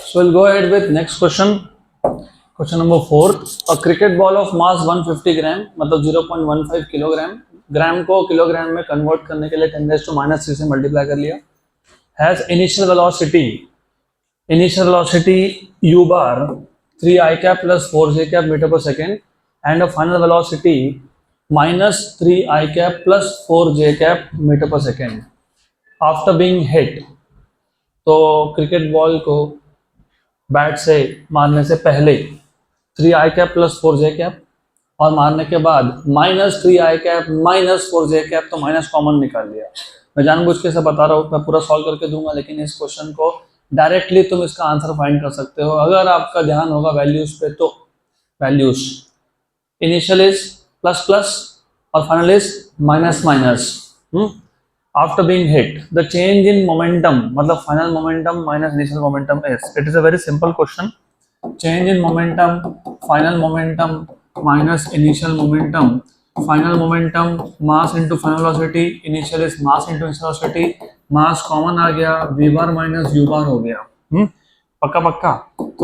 So we'll go ahead with next question. Question number 4. A cricket ball of mass 150 ग्राम मतलब 0.15 kilogram, ग्राम को kilogram में convert करने के लिए 10⁻³ से मल्टीप्लाई कर लिया. Has initial velocity u bar 3 I cap plus 4 j cap meter per second and a final velocity minus 3 I cap plus 4 j cap meter per second after being hit. तो cricket ball को bat से मारने से पहले 3 I cap plus 4 j cap और मारने के बाद -3 I कैप -4 j कैप, तो माइनस कॉमन निकाल लिया. मैं जानबूझ के से बता रहा हूँ, मैं पूरा सॉल्व करके दूंगा, लेकिन इस क्वेश्चन को डायरेक्टली तुम इसका आंसर फाइंड कर सकते हो अगर आपका ध्यान होगा वैल्यूज पे. तो values initial is plus plus और final is minus minus. After being hit, the change in momentum, मतलब final momentum minus initial momentum is. It is a very simple question. Change in momentum, final momentum minus initial momentum. Final momentum mass into final velocity. Initial is mass into initial velocity. Mass common आ गया, v bar minus u bar हो गया. पक्का पक्का.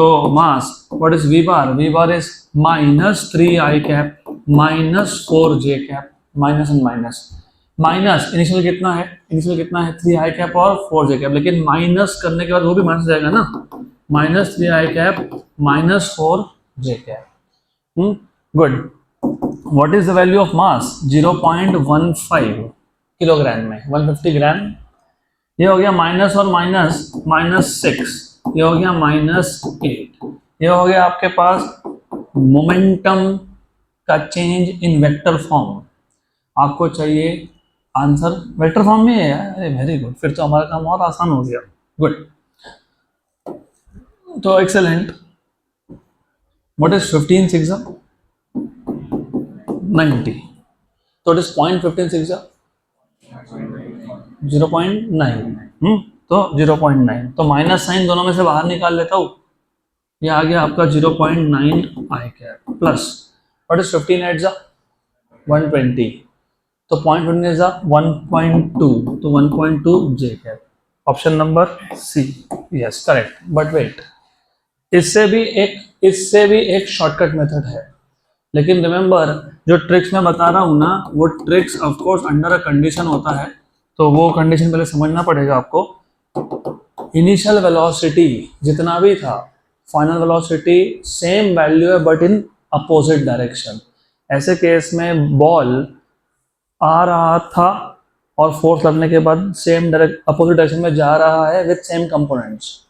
तो mass, what is v bar? V bar is minus 3 I cap minus 4 j cap, minus and minus. Minus initial कितना है? 3 I cap और 4 j cap, लेकिन माइनस करने के बाद वो भी माइनस जाएगा ना. -3 I cap -4 j cap. Good. What is the value of mass? 0.15 kilogram में 150 ग्राम. ये हो गया माइनस और माइनस -6, ये हो गया -8. ये हो गया आपके पास मोमेंटम का चेंज इन वेक्टर फॉर्म. आपको चाहिए आंसर वेक्टर फॉर्म में है यार. अरे वेरी गुड, फिर तो हमारा काम और आसान हो गया. गुड. तो एक्सेलेंट. What is 15 6 90. तो इट इज 0.15 6 0.9. तो 0.9. तो माइनस साइन दोनों में से बाहर निकाल लेता हूँ. ये आ गया आपका 0.9 I cap plus what is 15 8 120. तो 0.1 इज 1.2, तो 1.2 j cap. Option number C. Yes correct. But wait, इससे भी एक शॉर्टकट मेथड है, लेकिन रिमेंबर जो ट्रिक्स मैं बता रहा हूँ ना, वो tricks of course under a condition होता है. तो वो कंडीशन पहले समझना पड़ेगा आपको. इनिशियल वेलोसिटी जितना भी था, फाइनल वेलोसिटी सेम वैल्यू है बट इन अपोजिट डायरेक्शन. ऐसे केस में बॉल आ रहा था और फोर्स लगने के बाद सेम अपोजिट डायरेक्शन में जा रहा है विथ सेम कंपोनेंट्स.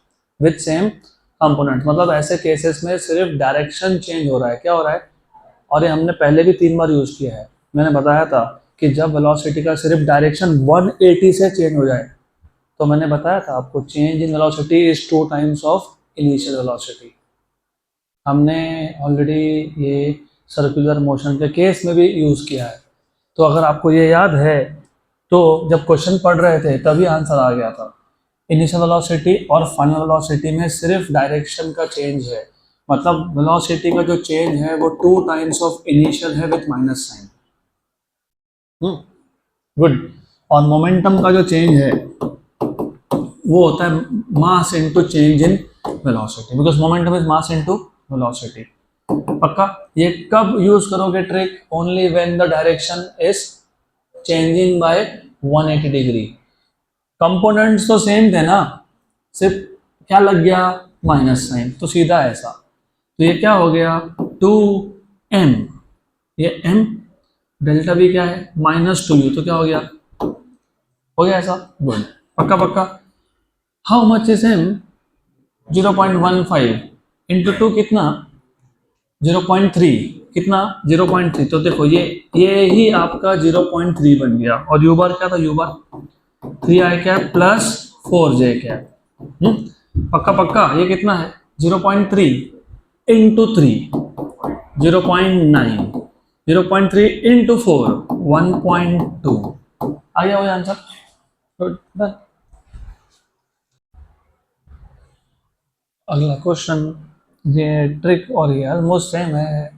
मतलब ऐसे केसेस में सिर्फ डायरेक्शन चेंज हो रहा है. क्या हो रहा है? और ये हमने पहले भी 3 बार यूज किया है. मैंने बताया था कि जब वेलोसिटी का सिर्फ डायरेक्शन 180 से चेंज हो जाए, तो मैंने बताया था आपको change in velocity is 2 times of initial velocity. हमने ऑलरेडी ये सर्कुलर मोशन के केस में भी यूज किया है. तो अगर आपको ये याद है, तो जब क्वेश्चन पढ़ रहे थे तभी आंसर आ गया था. इनिशियल वेलोसिटी और फाइनल वेलोसिटी में सिर्फ डायरेक्शन का चेंज है. मतलब वेलोसिटी का जो चेंज है वो 2 टाइम्स ऑफ इनिशियल है विथ माइनस साइन. गुड. और मोमेंटम का जो चेंज है वो होता है mass into change in velocity, because momentum is mass into velocity. पक्का. ये कब यूज करोगे trick? Only when the direction is changing by 180 degree. Components तो सेम थे ना, सिर्फ क्या लग गया? Minus sign. तो सीधा ऐसा. तो ये क्या हो गया? 2m. ये m डेल्टा भी क्या है? -2u. तो क्या हो गया? ऐसा. गुड. पक्का पक्का. How much is m? 0.15 into 2 कितना? 0.3. कितना? 0.3. तो देखो ये ही आपका 0.3 बन गया. और यू बार क्या था? You bar 3 I cap plus 4 j cap. पक्का पक्का. ये कितना है? 0.3 इंटू 3 0.9. 0.3 इंटू 4 1.2. आ गया वो आंसर. अगला क्वेश्चन. ये ट्रिक और ये ऑलमोस्ट सेम है,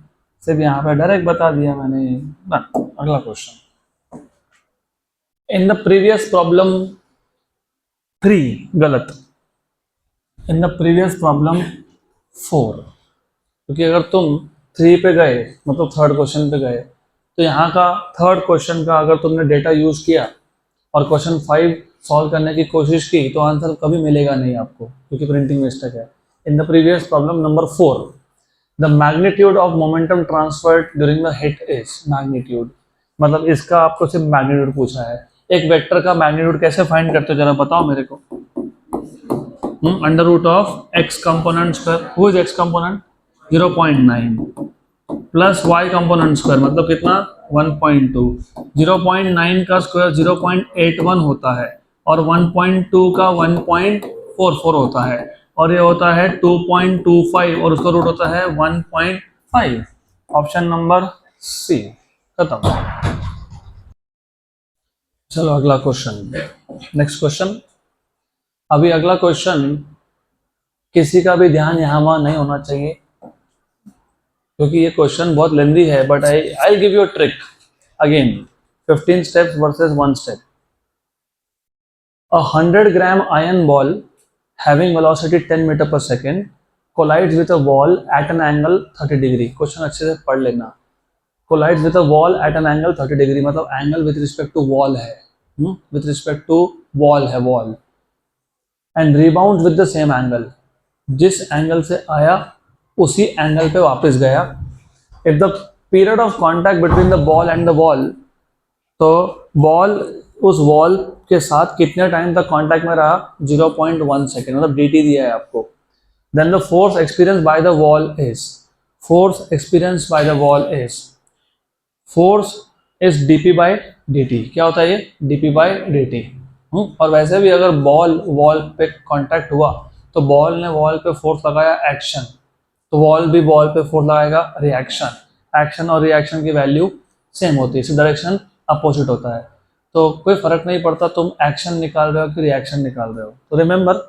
सिर्फ यहाँ पे डायरेक्ट बता दिया मैंने. अगला question. In the previous problem 3 गलत. इन द प्रीवियस प्रॉब्लम 4, क्योंकि अगर तुम 3 पे गए मतलब थर्ड क्वेश्चन पे गए तो यहाँ का थर्ड क्वेश्चन का अगर तुमने डेटा यूज किया और क्वेश्चन 5 सॉल्व करने की कोशिश की तो आंसर कभी मिलेगा नहीं आपको, क्योंकि प्रिंटिंग मिस्टेक है। In the previous problem number 4, the magnitude of momentum transferred during the hit is, magnitude मतलब इसका आपको सिर्फ मैग्नीट्यूड पूछा है। एक वेक्टर का मैग्नीट्यूड कैसे फाइंड करते हो जरा बताओ मेरे को। Under root of X component square, who is X component 0.9 plus Y component square मतलब कितना 1.2, 0.9 का स्क्वायर 0.81 होता है और 1.2 का 1.44 होता है और ये होता है 2.25 और उसका रूट होता है 1.5। ऑप्शन नंबर सी, खत्म। चलो अगला क्वेश्चन, नेक्स्ट क्वेश्चन। अभी अगला क्वेश्चन किसी का भी ध्यान यहाँ वहाँ नहीं होना चाहिए क्योंकि ये क्वेश्चन बहुत लेंदी है, but I give you a trick again. 15 steps versus 1 step. A 100 gram iron ball having velocity 10 meter per second collides with a wall at an angle 30 degree. Question अच्छे से पढ़ लेना। collides with a wall at an angle 30 degree मतलब angle with respect to wall है, with respect to wall है wall, and rebounds with the same angle, जिस angle से आया उसी एंगल पे वापस गया। If the period of contact between the ball and the wall, तो बॉल उस वॉल के साथ कितने टाइम तक कॉन्टैक्ट में रहा 0.1 सेकेंड मतलब dt दिया है आपको। Then the force experience by the wall is, force experience by the wall is, force is dp by dt। क्या होता है ये dp बाय dt। और वैसे भी अगर बॉल वॉल पे कॉन्टैक्ट हुआ तो बॉल ने वॉल पे फोर्स लगाया एक्शन, तो वॉल भी बॉल पे फोर्स लगाएगा रिएक्शन। एक्शन और रिएक्शन की वैल्यू सेम होती है, इसी डायरेक्शन अपोजिट होता है, तो कोई फर्क नहीं पड़ता तुम एक्शन निकाल रहे हो कि रिएक्शन निकाल रहे हो। तो रिमेंबर,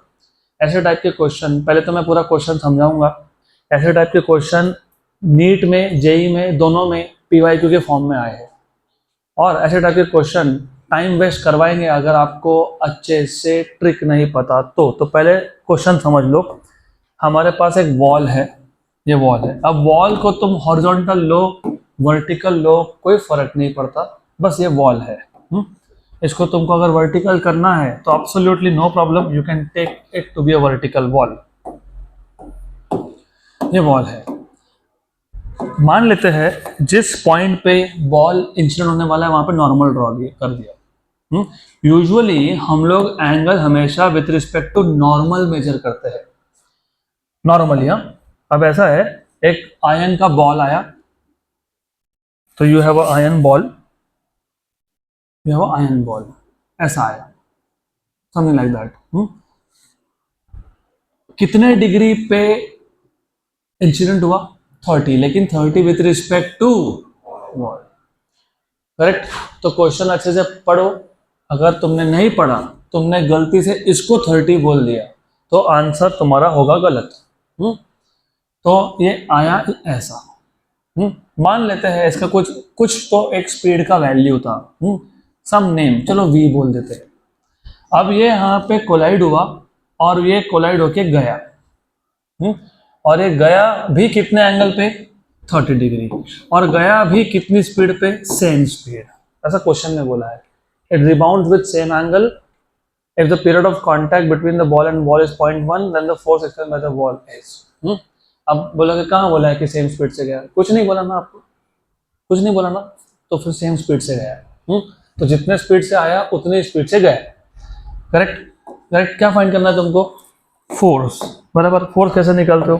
ऐसे टाइप के क्वेश्चन, पहले तो मैं पूरा क्वेश्चन समझाऊंगा। ऐसे टाइप के क्वेश्चन नीट में, जेई में, दोनों में पीवाईक्यू के फॉर्म में आए हैं और ऐसे टाइप के क्वेश्चन टाइम वेस्ट करवाएंगे अगर आपको अच्छे से ट्रिक नहीं पता तो पहले क्वेश्चन समझ लो। हमारे पास एक वॉल है, ये वॉल है। अब वॉल को तुम हॉरिजॉन्टल लो वर्टिकल लो कोई फर्क नहीं पड़ता, बस ये वॉल है। इसको तुमको अगर वर्टिकल करना है तो absolutely no problem, you can take it to be a vertical wall. ये वॉल है। मान लेते हैं जिस पॉइंट पे बॉल इंसिडेंट होने वाला है वहां पे नॉर्मल ड्रॉ कर दिया। यूजुअली हम लोग एंगल हमेशा with respect to normal measure करते हैं, नॉर्मली। हाँ, अब ऐसा है, एक आयरन का बॉल आया, तो you have a iron ball, you have a iron ball, ऐसा आया, समथिंग लाइक दैट। कितने डिग्री पे इंसिडेंट हुआ 30, लेकिन 30 with respect to wall, correct. तो क्वेश्चन अच्छे से पढ़ो, अगर तुमने नहीं पढ़ा, तुमने गलती से इसको 30 बोल दिया तो आंसर तुम्हारा होगा गलत। तो ये आया ऐसा। मान लेते हैं इसका कुछ तो एक स्पीड का वैल्यू था, सम नेम, चलो v बोल देते हैं। अब ये यहाँ पे कोलाइड हुआ और ये कोलाइड होके गया, और ये गया भी कितने एंगल पे 30 डिग्री, और गया भी कितनी स्पीड पे, सेम स्पीड। ऐसा क्वेश्चन में बोला है। It rebounds with same angle if the period of contact between the ball and wall is 0.1 then the force exerted by the wall is। अब बोला कि कहाँ बोला है कि सेम स्पीड से गया, कुछ नहीं बोला ना आपको, कुछ नहीं बोला ना, तो फिर सेम स्पीड से गया। तो जितने स्पीड से आया उतनी स्पीड से गया, करेक्ट। करेक्ट। क्या फाइंड करना है तुमको, फोर्स, बराबर। फोर्स कैसे निकालते हो,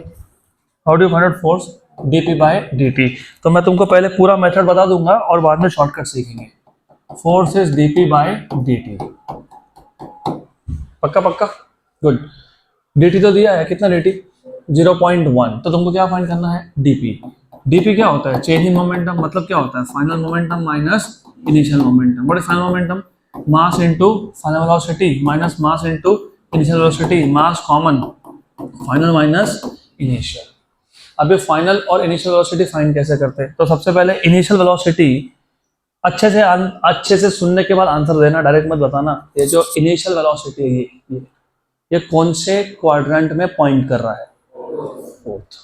how do you find out force, dp by dt। तो मैं तुमको पहले पूरा मेथड बता दूंगा और बाद में शॉर्टकट सीखेंगे। Force is dp by dt, पक्का पक्का, गुड। dt तो दिया है, कितना dt 0.1, तो तुमको क्या फाइंड करना है dp। dp क्या होता है, चेंज इन मोमेंटम, मतलब क्या होता है final momentum minus initial momentum. What is final momentum, mass into final velocity minus mass into initial velocity, mass common, final minus initial. अब ये फाइनल और इनिशियल वेलोसिटी फाइंड कैसे करते हैं, तो सबसे पहले इनिशियल वेलोसिटी अच्छे से सुनने के बाद आंसर देना, डायरेक्ट मत बताना। ये जो इनिशियल वेलोसिटी है ये ये कौन से क्वाड्रेंट में पॉइंट कर रहा है? फोर्थ।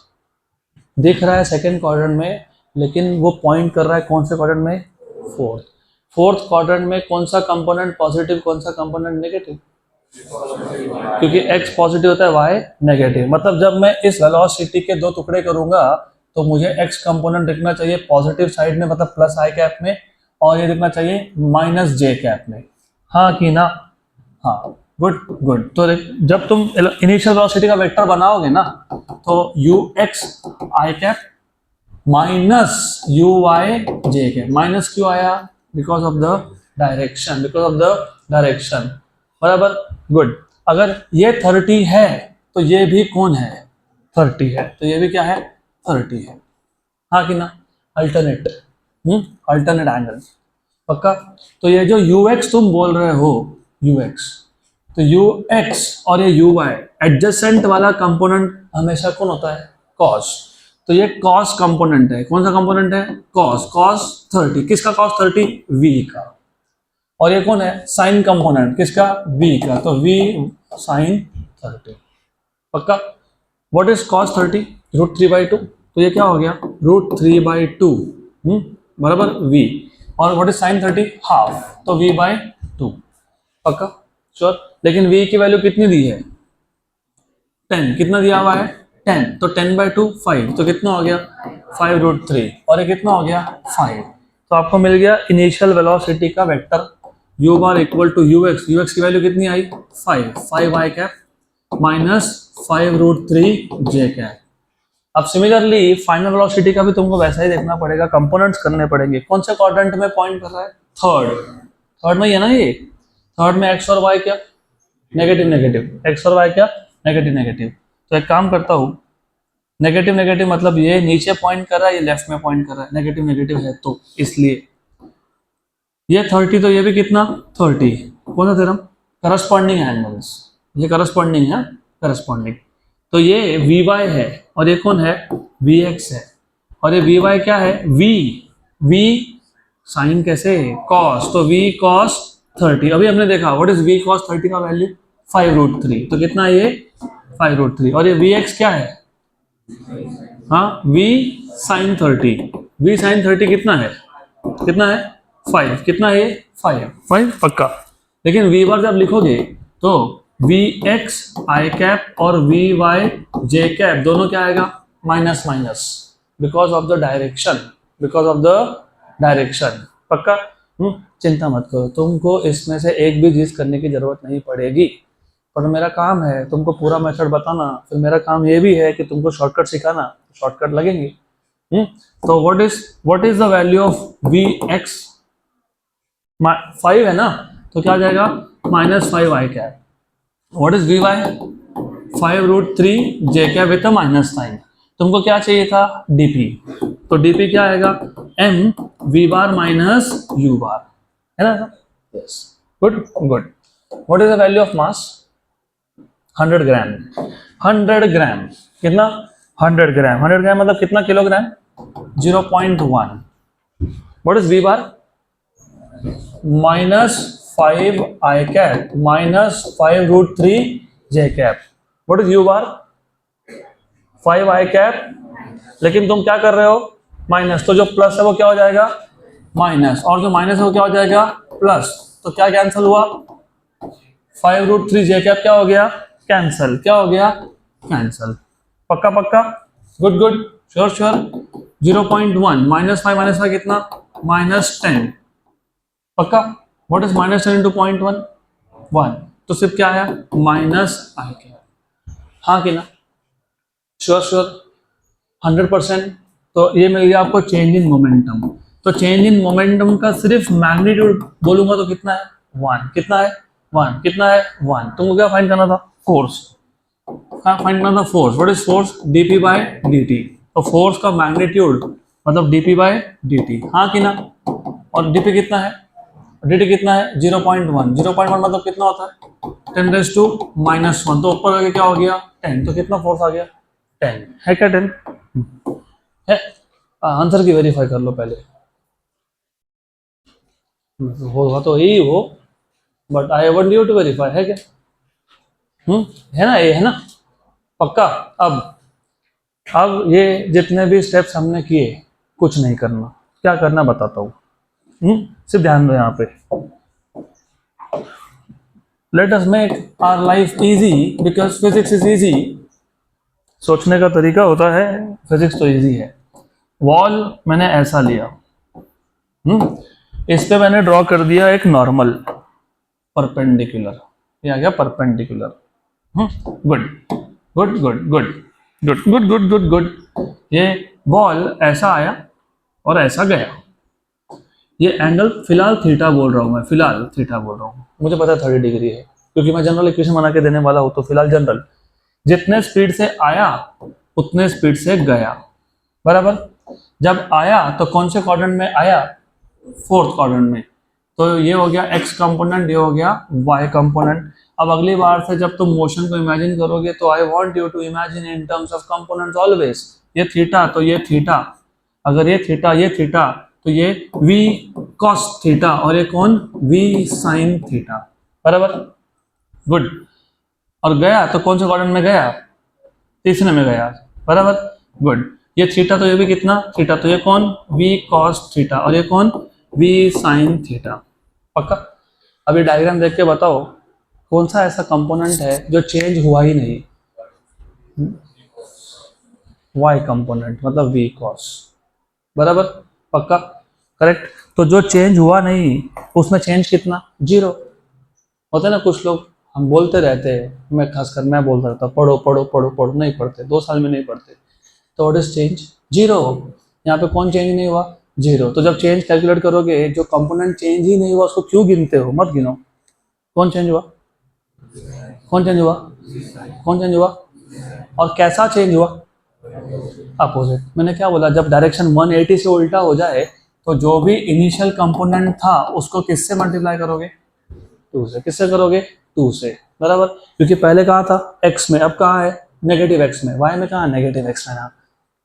दिख रहा है सेकंड क्वाड्रेंट में, लेकिन वो पॉइंट कर रहा है कौन से क्वाड्रेंट में? फोर्थ। फोर्थ क्वाड्रेंट में कौन सा कंपोनेंट पॉजिटिव, कौन सा कंपोनेंट नेगेटिव? क्योंकि x पॉजिटिव होता है, y नेगेटिव। मतलब जब मैं इस वेलोसिटी के दो टुकड़े करूंगा तो मुझे x कंपोनेंट दिखना चाहिए पॉजिटिव साइड में, मतलब प्लस आई कैप में, और ये दिखना चाहिए माइनस जे कैप में। हाँ कि ना? हाँ, गुड गुड। तो जब तुम इनिशियल वेलोसिटी का वेक्टर बनाओगे ना, तो U X I cap minus U Y J cap. Minus क्यों आया? Because of the direction, because of the direction. बराबर, गुड। अगर ये 30 है तो ये भी कौन है? 30 है, तो ये भी क्या है? 30 है। हाँ कि ना? Alternate, alternate angle. पक्का? तो ये जो यू एक्स तुम बोल रहे हो, यू एक्स, तो यू एक्स और ये यू वाई एडजेसेंट वाला कंपोनेंट हमेशा कौन होता है? कॉस। तो ये कॉस कंपोनेंट है। कौन सा कंपोनेंट है? कॉस। कॉस 30, किसका कॉस 30? वी का। और ये कौन है? साइन कंपोनेंट, किसका? वी का। तो वी साइन 30। पक्का? What is cos 30? √3/2। तो ये क्या हो गया? √3/2 बराबर वी। और व्हाट इज साइन 30? हाफ, तो v/2। पक्का? श्योर। लेकिन v की वैल्यू कितनी दी है? 10। कितना दिया हुआ है? 10। तो 10/2 5, तो कितना हो गया? 5√3। और ये कितना हो गया? 5। तो आपको मिल गया इनिशियल वेलोसिटी का vector u bar equal to U X. U X की वैल्यू कितनी आई? 5 आई कैप माइनस 5√3 जे कैप। अब सिमिलरली फाइनल वेलोसिटी का भी तुमको वैसा ही देखना पड़ेगा, कंपोनेंट्स करने पड़ेंगे। कौन से क्वाड्रेंट में पॉइंट कर रहा है? थर्ड में ही है ना ये। थर्ड में एक्स और वाई क्या? Negative negative. एक्स और वाई क्या? Negative negative. तो एक काम करता हूँ, नेगेटिव नेगेटिव मतलब ये नीचे पॉइंट कर रहा है, ये लेफ्ट में पॉइंट कर रहा है, नेगेटिव नेगेटिव है तो इसलिए ये 30, तो ये भी कितना? 30। कौन सा थ्योरम? Corresponding angles. ये करस्पॉन्डिंग है, करस्पॉन्डिंग। तो ये वी वाई है और ये कौन है? वी एक्स है। और ये वी वाई क्या है? वी साइन कैसे? कॉस। तो वी कॉस 30। अभी हमने देखा व्हाट इज वी कॉस 30 का वैल्यू? 5√3। तो कितना है ये? 5√3। और ये वी एक्स क्या है? हाँ, वी साइन 30। वी साइन 30 कितना है? कितना है? 5। कितना है? 5 पक्का। लेकिन वी बार जब लिखोगे तो वी एक्स आई कैप और वी वाई जे कैप दोनों क्या आएगा? Minus minus, because of the direction, because of the direction. पक्का? चिंता मत करो, तुमको इसमें से एक भी चीज करने की जरूरत नहीं पड़ेगी। पर मेरा काम है तुमको पूरा मेथड बताना, फिर मेरा काम ये भी है कि तुमको शॉर्टकट सिखाना। शॉर्टकट लगेंगे। तो what is the value of v x? 5 है ना, तो क्या आ जाएगा? -5 आई cap. What is v y? 5√3 J cap with minus sign. तुमको क्या चाहिए था? डीपी। तो डीपी क्या आएगा? m v bar minus u bar, है ना? Yes, good good. What is the value of mass? 100 gram. 100 gram कितना? 100 ग्राम। 100 ग्राम मतलब कितना kilogram? 0.1। What is V bar? -5 I cap minus 5√3 J cap. What is U bar? 5 I cap. लेकिन तुम क्या कर रहे हो? माइनस। तो जो प्लस है वो क्या हो जाएगा? माइनस, और जो माइनस है वो क्या हो जाएगा? प्लस। तो क्या कैंसिल हुआ? 5√3 जे कैप क्या हो गया? कैंसिल। क्या हो गया? कैंसिल। पक्का पक्का? Good good, sure sure. 0.1 -5 कितना? -10। पक्का? What is -10 into 0.1? 1। तो सिर्फ क्या आया? माइनस आई कैप। हाँ कि ना? Sure sure, 100%। तो ये मिल गया आपको चेंज इन मोमेंटम। तो चेंज इन मोमेंटम का सिर्फ मैग्नीट्यूड बोलूंगा तो कितना है? 1। कितना है? 1। कितना है? 1। तुमको क्या फाइंड करना था? फोर्स। क्या फाइंड करना था? Force. What is force? dp/dt। तो फोर्स का मैग्नीट्यूड मतलब dp/dt। हाँ कि ना? और dp कितना है? dt कितना है? 0.1। 0.1 मतलब कितना होता है? 10⁻⁻1। तो ऊपर आगे क्या हो गया? 10। तो कितना फोर्स आ गया? 10 है क्या? 10 है। आंसर की वेरीफाई कर लो पहले। होगा तो यही हो, but I want you to verify, है क्या? है ना, ये है ना पक्का। अब ये जितने भी स्टेप्स हमने किए, कुछ नहीं करना। क्या करना बताता हूँ, सिर्फ ध्यान दो यहाँ पे। Let us make our life easy because physics is easy. सोचने का तरीका होता है, फिजिक्स तो इजी है। वॉल मैंने ऐसा लिया, इस पे मैंने ड्रॉ कर दिया एक नॉर्मल परपेंडिकुलर, ये आ गया perpendicular. Good good good good good good good good good. ये बॉल ऐसा आया और ऐसा गया। ये एंगल फिलहाल थीटा बोल रहा हूँ मैं, फिलहाल थीटा बोल रहा हूँ, मुझे पता है 30 डिग्री है क्योंकि मैं जनरल इक्वेशन बना के देने वाला हूँ। तो फिलहाल जनरल, जितने स्पीड से आया उतने स्पीड से गया, बराबर। जब आया तो कौन से क्वाड्रेंट में आया, फोर्थ क्वाड्रेंट में। तो ये हो गया एक्स कंपोनेंट, ये हो गया वाई कंपोनेंट। अब अगली बार से जब तुम मोशन को इमेजिन करोगे तो I want you to imagine in terms of components always. ये थीटा तो ये थीटा, अगर ये थीटा तो ये v cos थीटा, और ये कौन, v sin थीटा, बराबर। गुड। और गया तो कौन से क्वाड्रेंट में गया, तीसरे में गया, बराबर। गुड। ये थीटा तो ये भी कितना थीटा, तो ये कौन, v cos थीटा, और ये कौन, v sin थीटा, पक्का। अभी डायग्राम देख के बताओ कौन सा ऐसा कंपोनेंट है जो चेंज हुआ ही नहीं। y कंपोनेंट मतलब v cos, बराबर, पक्का, करेक्ट। तो जो चेंज हुआ नहीं उसमें चेंज कितना, 0 होता है ना। कुछ लोग हम बोलते रहते हैं, मैं खासकर मैं बोलता रहता पढ़ो पढ़ो पढ़ो पढ़ो, नहीं पढ़ते, 2 साल में नहीं पढ़ते। तो व्हाट इज चेंज, 0। यहाँ पे कौन चेंज नहीं हुआ, 0। तो जब चेंज कैलकुलेट करोगे, जो कंपोनेंट चेंज ही नहीं हुआ उसको क्यों गिनते हो, मत गिनो। कौन चेंज हुआ, कौन चेंज हुआ, कौन चेंज हुआ, और कैसा चेंज हुआ, अपोजिट। मैंने क्या बोला, जब डायरेक्शन 180 से उल्टा हो जाए तो जो भी इनिशियल कंपोनेंट था उसको किससे मल्टीप्लाई करोगे, 2 से। किससे करोगे, 2 से, बराबर। क्योंकि पहले कहाँ था, x में, अब कहाँ है, नेगेटिव x में। y में कहाँ, नेगेटिव x में ना,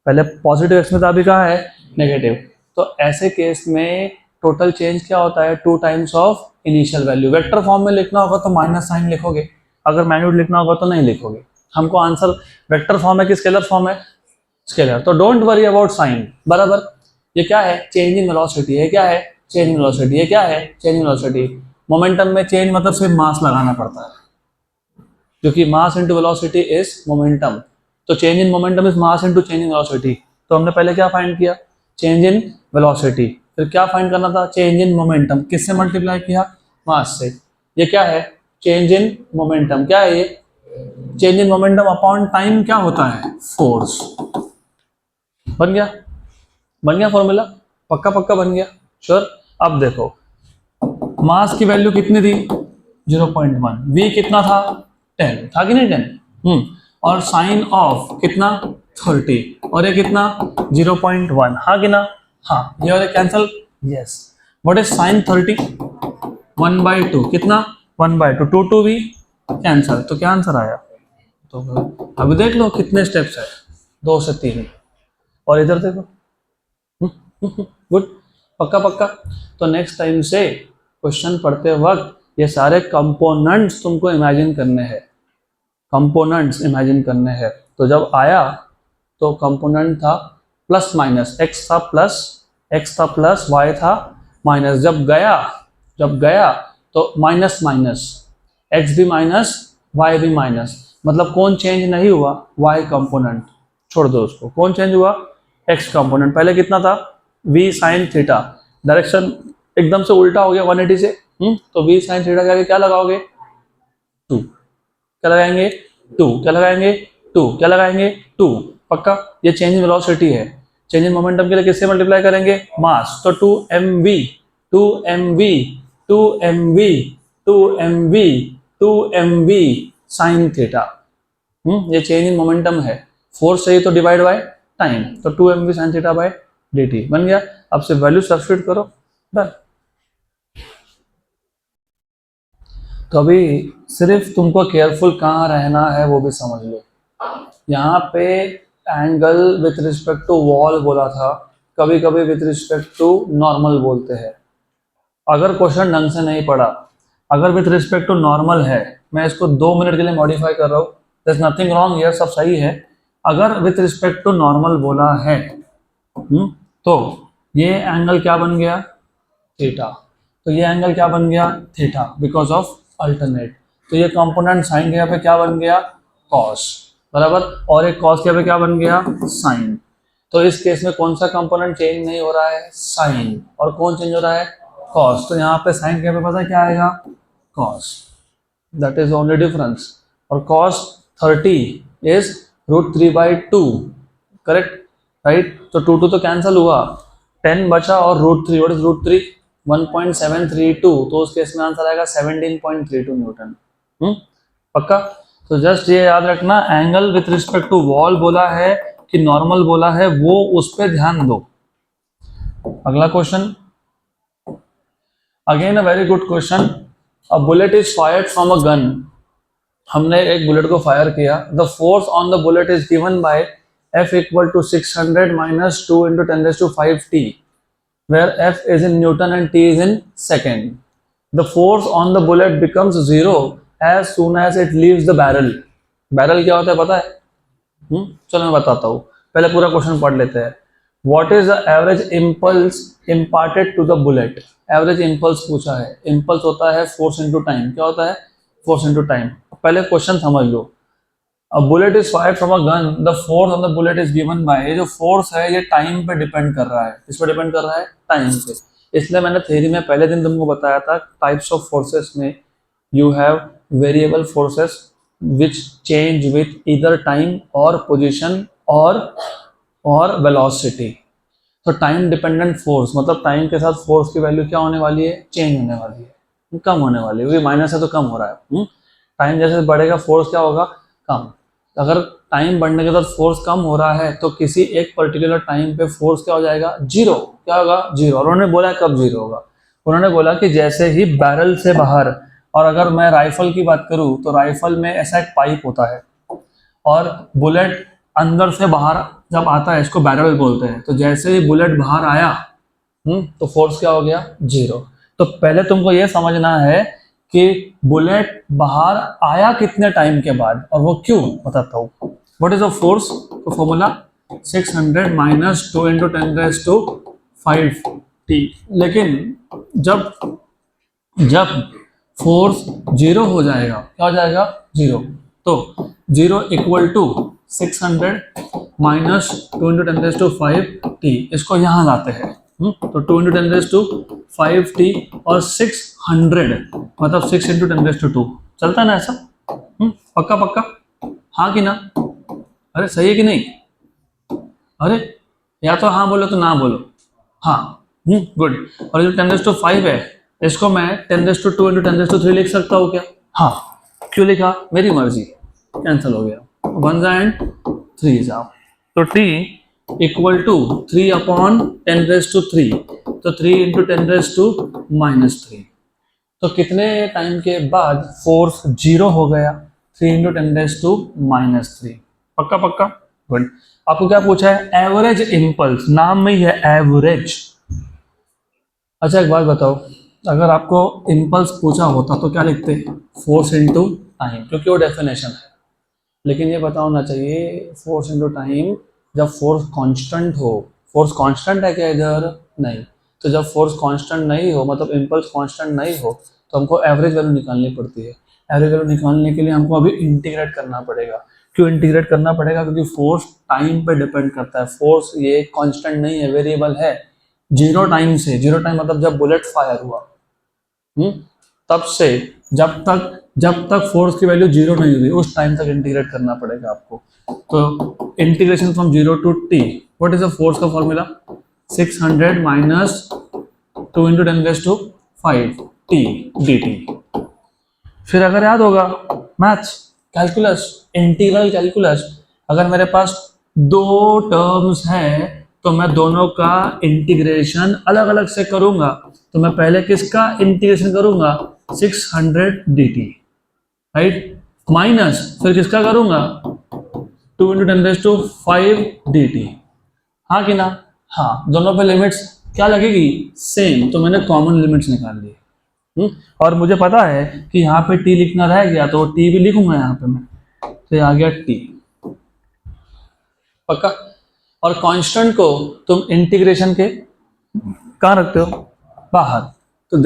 पहले पॉजिटिव x में था, अभी कहाँ है, नेगेटिव। तो ऐसे केस में टोटल चेंज क्या होता है, 2 times of initial value. Vector form में लिखना होगा तो माइनस साइन लिखोगे, अगर मैग्नीट्यूड लिखना होगा तो नहीं लिखोगे। हमको आंसर वेक्टर फॉर्म है कि स्केलर फॉर्म है, स्केलर। तो डोंट वरी अबाउट साइन, बराबर। ये क्या है, चेंज इन वेलोसिटी है, क्या है, चेंज इन वेलोसिटी, ये क्या है, चेंज इन वेलोसिटी। मोमेंटम में चेंज मतलब सिर्फ मास लगाना पड़ता है, क्योंकि mass into velocity is momentum. तो change in momentum is mass into change in velocity. तो हमने पहले क्या फाइंड किया, चेंज इन वेलोसिटी। फिर क्या फाइंड करना था, चेंज इन मोमेंटम। किससे मल्टीप्लाई किया, मास से। ये क्या है, चेंज इन मोमेंटम। क्या है ये, change in momentum upon time क्या होता है, फोर्स। बन गया, बन गया फॉर्मूला, पक्का पक्का बन गया, श्योर। अब देखो मास की वैल्यू कितनी थी, 0.1, v कितना था, 10 था कि नहीं, 10। और साइन ऑफ कितना, 30, और ये कितना, 0.1, हाँ कि ना, हाँ। ये वाले cancel, yes. What is sign 30, 1/2, कितना, 1/2, 2 2 भी कैंसल, तो क्या आंसर आया। तो अभी देख लो कितने स्टेप्स है, 2 से 3। और इधर देखो, गुड, पक्का पक्का। तो नेक्स्ट टाइम से क्वेश्चन पढ़ते वक्त ये सारे कंपोनेंट्स तुमको इमेजिन करने हैं, कंपोनेंट्स इमेजिन करने हैं। तो जब आया तो कंपोनेंट था प्लस माइनस, x था प्लस y था माइनस। जब गया तो माइनस माइनस, x भी माइनस y भी माइनस। मतलब कौन चेंज नहीं हुआ, y कंपोनेंट, छोड़ दो उसको। कौन चेंज हुआ, x कंपोनेंट। पहले कितना था, v sin थीटा, डायरेक्शन एकदम से उल्टा हो गया 180 से, तो v sin थीटा के आगे क्या लगाओगे, 2। क्या लगाएंगे, 2। क्या लगाएंगे, 2। क्या लगाएंगे, 2, पक्का। ये चेंज इन वेलोसिटी है। चेंज इन मोमेंटम के लिए किससे मल्टीप्लाई करेंगे, मास। तो 2mv 2mv 2mv 2mv 2mv sin theta. ये चेंज इन मोमेंटम है, फोर्स चाहिए तो डिवाइड बाय टाइम, तो 2mv sin theta by dt बन गया। अब से वैल्यू सब्स्टिट्यूट करो, डन। तो अभी सिर्फ तुमको केयरफुल कहाँ रहना है वो भी समझ लो। यहाँ पे angle with respect to wall बोला था, कभी कभी विथ रिस्पेक्ट टू नॉर्मल बोलते हैं। अगर क्वेश्चन ढंग से नहीं पढ़ा अगर विथ रिस्पेक्ट टू नॉर्मल है, मैं इसको 2 मिनट के लिए मॉडिफाई कर रहा हूँ, there's nothing wrong here, सब सही है। अगर विथ रिस्पेक्ट टू नॉर्मल बोला है तो ये एंगल क्या बन गया, थीटा। तो ये एंगल क्या बन गया, थीटा, बिकॉज ऑफ अल्टरनेट। तो ये कंपोनेंट साइन के यहाँ पे क्या बन गया, कॉस, बराबर, और एक कॉस के यहाँ पे क्या बन गया, साइन। तो इस केस में कौन सा कंपोनेंट चेंज नहीं हो रहा है, साइन, और कौन चेंज हो रहा है, कॉस। तो यहाँ पे साइन के यहाँ पे पता क्या आएगा, cos, that is only difference. और कॉस 30 इज √3/2, करेक्ट, राइट। तो 2 तो कैंसिल हुआ, 10 बचा और √3, व्हाट इज √3, 1.732, तो उस केस में आंसर आएगा 17.32 न्यूटन। पक्का। तो जस्ट ये याद रखना, angle with respect to wall बोला है कि नॉर्मल बोला है, वो उस पर ध्यान दो। अगला question, again a very good question. A bullet is fired from a gun, हमने एक बुलेट को फायर किया। The force on the bullet is given by F = 600 - 2 × 10⁵ T, where F is in Newton and T is in second. The force on the bullet becomes 0 as soon as it leaves the barrel. Barrel क्या होता है पता है? चलो मैं बताता हूँ, पहले पूरा क्वेश्चन पढ़ लेते हैं। What is the average impulse imparted to the bullet? Average impulse पूछा है। इम्पल्स होता है फोर्स इंटू टाइम। क्या होता है? Force into time. पहले क्वेश्चन समझ लो। A bullet is fired from a gun. The force on the bullet is given by, ये जो फोर्स है ये टाइम पे डिपेंड कर रहा है। किस पे डिपेंड कर रहा है? टाइम पे। इसलिए मैंने थ्योरी में पहले दिन तुमको बताया था, टाइप्स ऑफ फोर्सेस में you have variable forces which change with either time और पोजीशन और वेलोसिटी। तो टाइम डिपेंडेंट फोर्स मतलब टाइम के साथ फोर्स की वैल्यू क्या होने वाली है? चेंज होने वाली है, कम होने वाली है, क्योंकि माइनस है तो कम हो रहा है। टाइम जैसे बढ़ेगा फोर्स क्या होगा? कम। अगर टाइम बढ़ने के साथ फोर्स कम हो रहा है तो किसी एक पर्टिकुलर टाइम पे फोर्स क्या हो जाएगा? जीरो। क्या होगा? जीरो। और उन्होंने बोला कब जीरो होगा? उन्होंने बोला कि जैसे ही बैरल से बाहर, और अगर मैं राइफल की बात करूं तो राइफल में ऐसा एक पाइप होता है और बुलेट अंदर से बाहर जब आता है, इसको बैरल बोलते हैं। तो जैसे ही बुलेट बाहर आया तो फोर्स क्या हो गया? जीरो। तो पहले तुमको ये समझना है कि बुलेट बाहर आया कितने टाइम के बाद और वो क्यों, बताता हूँ। What is the force? तो फॉर्मूला 600 - 2 × 10⁵ T। लेकिन जब फोर्स जीरो हो जाएगा, क्या हो जाएगा? जीरो। तो 0 = 600 - 2 × 10⁵T, इसको यहाँ लाते हैं। तो 2 × 10⁵T और 600 मतलब 6 × 10⁻²। चलता है ना ऐसा? पक्का पक्का? हाँ कि ना? अरे सही है कि नहीं? अरे या तो हाँ बोलो तो ना बोलो। हाँ, गुड। और जो 10⁵ है इसको मैं 10⁻² × 10⁻³ लिख सकता हूँ क्या? हाँ। क्यों लिखा? मेरी मर्जी। कैंसिल हो गया, 1 and 3 जाओ। तो T = 3/10⁻³। तो 3 × 10⁻³ तो कितने टाइम के बाद फोर्स जीरो हो गया? 3 × 10⁻³ पक्का पक्का? गुड। आपको क्या पूछा है? एवरेज इम्पल्स, नाम में ही है एवरेज। अच्छा एक बात बताओ, अगर आपको इम्पल्स पूछा होता तो क्या लिखते? फोर्स इंटू टाइम, क्योंकि वो डेफिनेशन है। लेकिन ये पता होना चाहिए फोर्स इंटू टाइम जब फोर्स कांस्टेंट हो। फोर्स कांस्टेंट है क्या इधर? नहीं। तो जब फोर्स कांस्टेंट नहीं हो, मतलब इम्पल्स कांस्टेंट नहीं हो, तो हमको एवरेज वैल्यू निकालनी पड़ती है। एवरेज वैल्यू निकालने के लिए हमको अभी इंटीग्रेट करना पड़ेगा। क्यों इंटीग्रेट करना पड़ेगा? क्योंकि फोर्स टाइम पे डिपेंड करता है। फोर्स ये कांस्टेंट नहीं है, वेरिएबल है। जीरो टाइम से, जीरो टाइम मतलब जब बुलेट फायर हुआ तब से जब तक फोर्स की वैल्यू जीरो नहीं हुई, उस टाइम तक इंटीग्रेट करना पड़ेगा आपको। तो integration from 0 to T, what is the force का फॉर्मूला? 600 - 2 × 10⁵ T dt। फिर अगर याद होगा मैथ्स, कैलकुलस, इंटीग्रल कैलकुलस, अगर मेरे पास दो टर्म्स हैं तो मैं दोनों का इंटीग्रेशन अलग अलग से करूंगा। तो मैं पहले किसका इंटीग्रेशन करूंगा? 600 dt, राइट, माइनस फिर किसका करूंगा? 2 × 10⁵ dt। हाँ कि ना? हाँ। दोनों पे लिमिट्स क्या लगेगी? सेम। तो मैंने कॉमन लिमिट्स निकाल ली। और मुझे पता है कि यहाँ पे टी लिखना रह गया, तो टी भी लिखूंगा यहाँ पे मैं, तो ये आ गया टी। पक्का। और कांस्टेंट को तुम इंटीग्रेशन के कहाँ रखते हो? बाहर। तो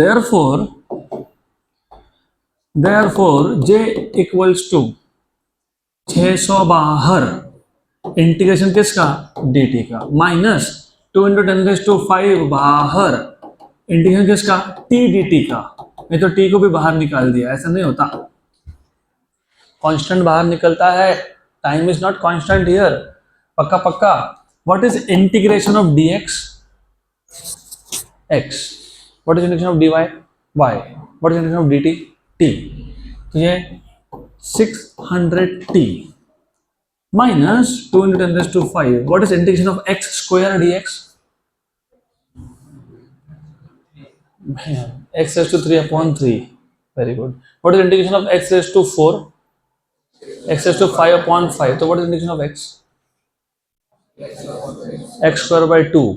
देयरफॉर j इक्वल्स टू 600 बाहर इंटीग्रेशन किसका? dt का, माइनस 2 × 10⁵ बाहर इंटीग्रेशन किसका? t dt का। नहीं तो t को भी बाहर निकाल दिया, ऐसा नहीं होता। कांस्टेंट बाहर निकलता है, time is not constant here. पक्का पक्का। What is integration of dx? x। What is integration of dy? y। What is integration of dt? t। तो ये 600t minus 2 × 10⁵. What is integration of x square dx? x raised to 3/3. Very good. What is integration of x raised to 4? x raised to 5/5. So what is integration of x? x square by 2.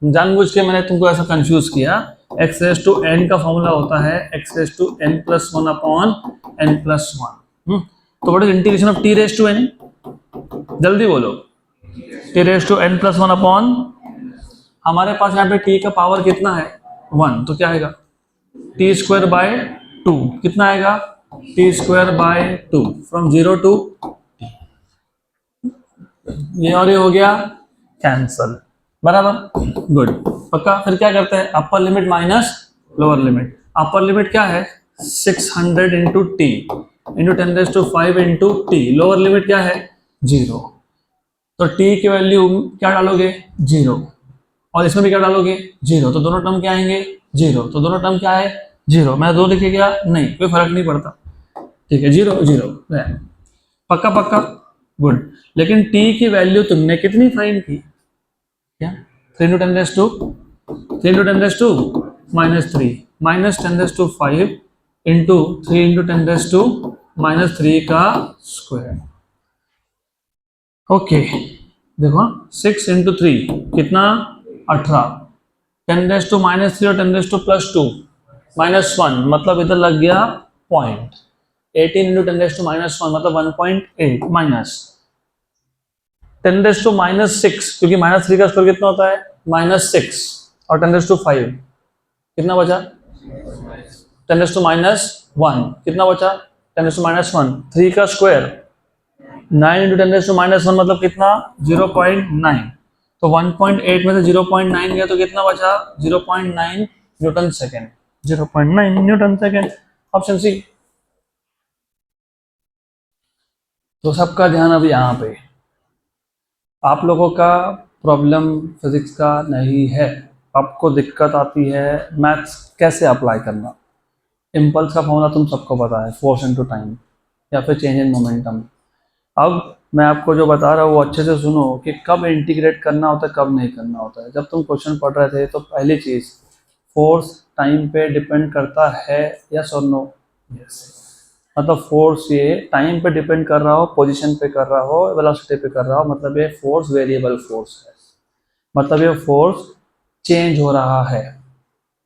जानबूझ के मैंने तुमको ऐसा confuse किया। x raised to n का formula होता है x raised to n+1/n+1। तो what is integration of t raised to n? जल्दी बोलो। t raised to n+1 हमारे पास यहाँ पे t का पावर कितना है? 1। तो क्या आएगा? t square by 2। कितना आएगा? t square by 2 from 0 to t। ये और ये हो गया कैंसल, बराबर। गुड। पक्का। फिर क्या करते हैं? Upper limit minus lower limit. Upper limit क्या है? 600 into T into 10⁵ into T. Lower limit क्या है? 0। तो t की वैल्यू क्या डालोगे? 0। और इसमें भी क्या डालोगे? 0। तो दोनों टर्म क्या आएंगे? 0। तो दोनों टर्म क्या है? 0। मैं 2 लिखे क्या? नहीं, कोई फर्क नहीं पड़ता। ठीक है, 0 0। पक्का पक्का। गुड। लेकिन t की वैल्यू तुमने कितनी फाइंड की? क्या? 3 × 10⁻³ माइनस 10⁵ इंटू 3 × 10⁻³ का स्क्वायर। ओके देखो, 6 × 3 कितना? 18। 10⁻³ और 10⁻² -1 मतलब इधर लग गया पॉइंट। 18 × 10⁻1 मतलब 1.8 माइनस 10⁻6 क्योंकि -3 का स्क्वायर कितना होता है? -6 और 10⁵ कितना बचा? 10⁻1 कितना बचा? 10⁻1 3 का स्क्वायर 9 × 10⁻1 मतलब कितना? 0.9। तो 1.8 में से 0.9 गया तो कितना बचा? 0.9 newton second. 0.9 newton second. Option C. तो सबका ध्यान अब यहाँ पे। आप लोगों का प्रॉब्लम फिजिक्स का नहीं है, आपको दिक्कत आती है मैथ्स कैसे अप्लाई करना। इम्पल्स का फॉर्मूला तुम सबको पता है, फोर्स इनटू टाइम या फिर चेंज इन मोमेंटम। अब मैं आपको जो बता रहा हूँ वो अच्छे से सुनो कि कब इंटीग्रेट करना होता है, कब नहीं करना होता है। जब तुम क्वेश्चन पढ़ रहे थे तो पहली चीज़, फोर्स टाइम पे डिपेंड करता है, यस और नो? यस। मतलब फोर्स ये टाइम पे डिपेंड कर रहा हो, पोजीशन पे कर रहा हो, वेलोसिटी पे कर रहा हो, मतलब ये फोर्स वेरिएबल फोर्स है। मतलब ये फोर्स चेंज हो रहा है।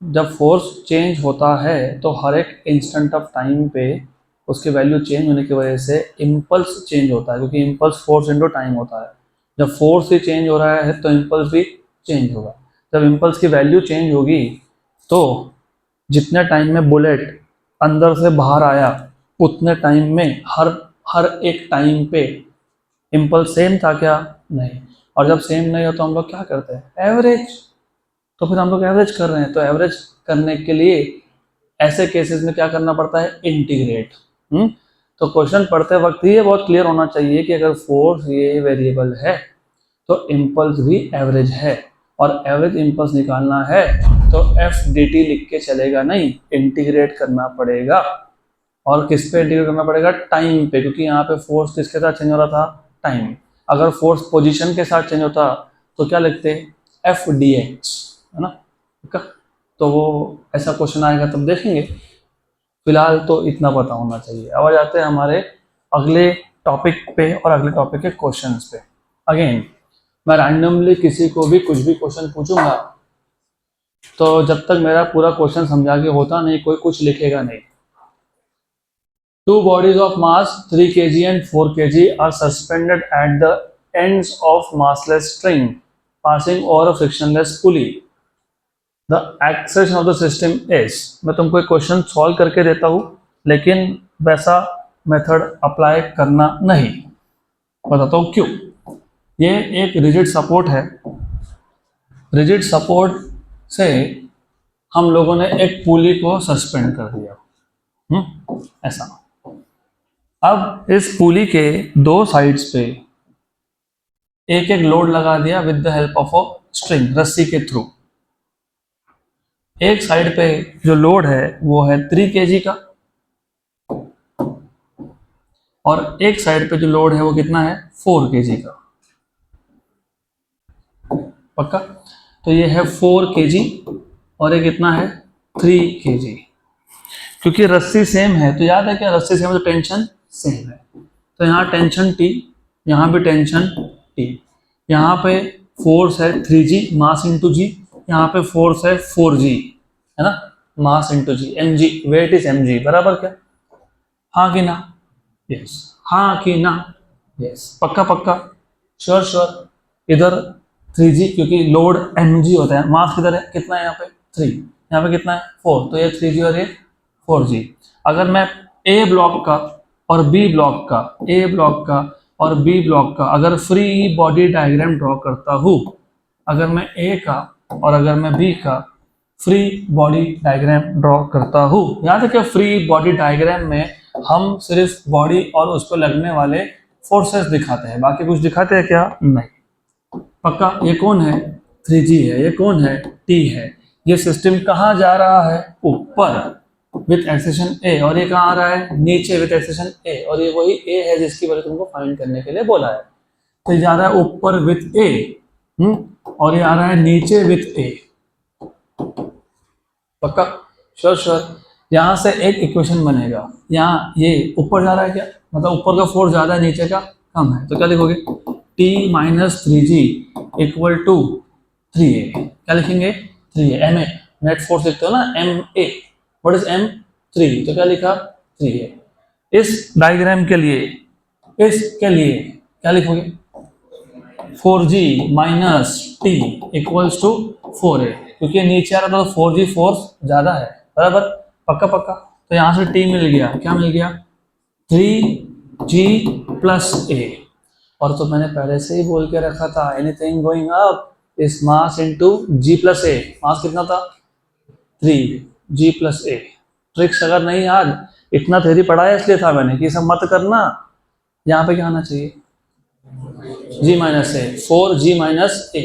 जब फोर्स चेंज होता है तो हर एक इंस्टेंट ऑफ टाइम पे उसकी वैल्यू चेंज होने की वजह से इम्पल्स चेंज होता है, क्योंकि इम्पल्स फोर्स इनटू टाइम होता है। जब फोर्स ही चेंज हो रहा है तो इम्पल्स भी चेंज होगा। जब इम्पल्स की वैल्यू चेंज होगी तो जितने टाइम में बुलेट अंदर से बाहर आया उतने टाइम में हर एक टाइम पे इम्पल्स सेम था क्या? नहीं। और जब सेम नहीं हो तो हम लोग क्या करते हैं? एवरेज। तो फिर हम लोग एवरेज कर रहे हैं, तो एवरेज करने के लिए ऐसे केसेस में क्या करना पड़ता है? इंटीग्रेट। तो क्वेश्चन पढ़ते वक्त ही ये बहुत क्लियर होना चाहिए कि अगर फोर्स ये वेरिएबल है तो इम्पल्स भी एवरेज है, और एवरेज इम्पल्स निकालना है तो एफ डी टी लिख के चलेगा नहीं, इंटीग्रेट करना पड़ेगा। और किस पे इंटीग्रेट करना पड़ेगा? टाइम पे, क्योंकि यहाँ पे फोर्स किसके साथ चेंज हो रहा था? टाइम। अगर फोर्स पोजीशन के साथ चेंज होता तो क्या लिखते? एफ डी एक्स, है ना? ठीक है, तो वो ऐसा क्वेश्चन आएगा तब देखेंगे। फिलहाल तो इतना पता होना चाहिए। अब आ जाते हैं हमारे अगले टॉपिक पे और अगले टॉपिक के क्वेश्चंस पे। अगेन मैं रैंडमली किसी को भी कुछ भी क्वेश्चन पूछूंगा, तो जब तक मेरा पूरा क्वेश्चन समझा के होता नहीं, कोई कुछ लिखेगा नहीं। Two bodies of mass 3 kg and 4 kg are suspended at the ends of massless string passing over a frictionless pulley. The acceleration of the system is, मैं तुमको एक क्वेश्चन सॉल्व करके देता हूँ, लेकिन वैसा मेथड अप्लाई करना नहीं। बताता हूँ क्यों। ये एक रिजिड सपोर्ट है। रिजिड सपोर्ट से हम लोगों ने एक पुली को सस्पेंड कर दिया, ऐसा। अब इस पुली के दो साइड्स पे एक एक लोड लगा दिया with the help of a string, रस्सी के थ्रू। एक साइड पे जो लोड है वो है 3 kg का, और एक साइड पे जो लोड है वो कितना है 4 kg का। पक्का? तो ये है 4 kg और ये कितना है 3 kg। क्योंकि रस्सी सेम है, तो याद है क्या, रस्सी सेम है तो टेंशन सेम है। तो यहाँ टेंशन T, यहाँ भी टेंशन T। यहाँ पे फोर्स है 3G मास इंटू जी, यहाँ पे फोर्स है 4G, है ना, mass into G, mg, weight is mg, बराबर क्या? हाँ कि ना? यस। हाँ कि ना? यस। पक्का पक्का, श्योर श्योर। इधर 3G क्योंकि लोड mg होता है, मास किधर है, कितना है यहाँ पे 3, यहाँ पे कितना है 4, तो ये 3G और ये 4G। अगर मैं A ब्लॉक का और B ब्लॉक का, A ब्लॉक का और B ब्लॉक का अगर फ्री बॉडी डायग्राम ड्रॉ करता हूँ, अगर मैं A का और अगर मैं B का फ्री बॉडी डायग्राम ड्रॉ करता हूँ, याद है क्या, फ्री बॉडी डायग्राम में हम सिर्फ बॉडी और उस पर लगने वाले फोर्सेस दिखाते हैं, बाकी कुछ दिखाते हैं क्या? नहीं। पक्का? ये कौन है 3G है, ये कौन है T है। ये सिस्टम कहाँ जा रहा है? ऊपर विथ एक्सेशन ए, और ये कहाँ आ रहा है? नीचे विथ एक्सेशन ए, और ये वही ए है जिसकी वजह तुमको फाइंड करने के लिए बोला है। तो ये जा रहा है ऊपर विथ ए, और ये आ रहा है नीचे विथ ए। पक्का? Sure sure. यहाँ से एक इक्वेशन बनेगा, यहाँ ये ऊपर जा रहा है क्या, मतलब ऊपर का फोर्स ज्यादा है नीचे का कम है, तो क्या लिखोगे? T minus 3G equal to 3A। क्या लिखेंगे? 3A। M A net force लिखते हो ना, MA। What is M? 3, तो क्या लिखा? 3A। इस डायग्राम के लिए, इसके लिए क्या लिखोगे? 4G minus T equals to 4A, क्योंकि नीचे आ रहा था तो 4G फोर्स ज्यादा है, बराबर? पक्का पक्का। तो यहाँ से T मिल गया, क्या मिल गया? 3G plus A। और तो मैंने पहले से ही बोल के रखा था, anything going up is mass into G plus A। मास कितना था? 3G plus A। ट्रिक्स अगर नहीं याद, इतना थ्योरी पढ़ाया इसलिए था मैंने कि सब मत करना। यहाँ पे क्या आना चाहिए? G minus A, 4G minus A।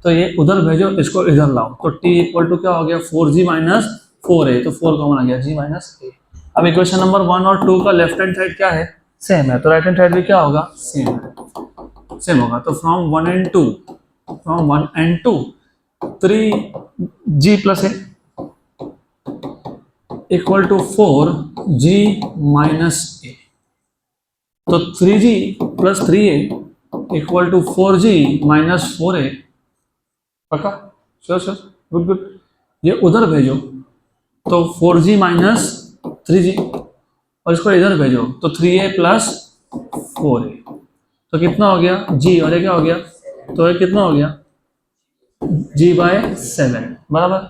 तो ये उधर भेजो, इसको इधर लाओ, तो T इक्वल टू क्या हो गया? 4G माइनस 4A, तो 4 कॉमन आ गया, G माइनस A। अब इक्वेशन नंबर 1 और 2 का लेफ्ट हैंड साइड क्या है? सेम है, तो राइट हैंड साइड भी क्या होगा? सेम है, सेम होगा। तो from 1 and 2, from 1 and 2 3G plus A equal to 4G minus A। तो 3G plus 3A equal to 4G minus 4A। पक्का? Sure sure, good good. ये उधर भेजो तो 4G माइनस 3G, और इसको इधर भेजो तो 3A प्लस 4A। तो कितना हो गया? G, और ये क्या हो गया? तो ये कितना हो गया? G/7, बराबर?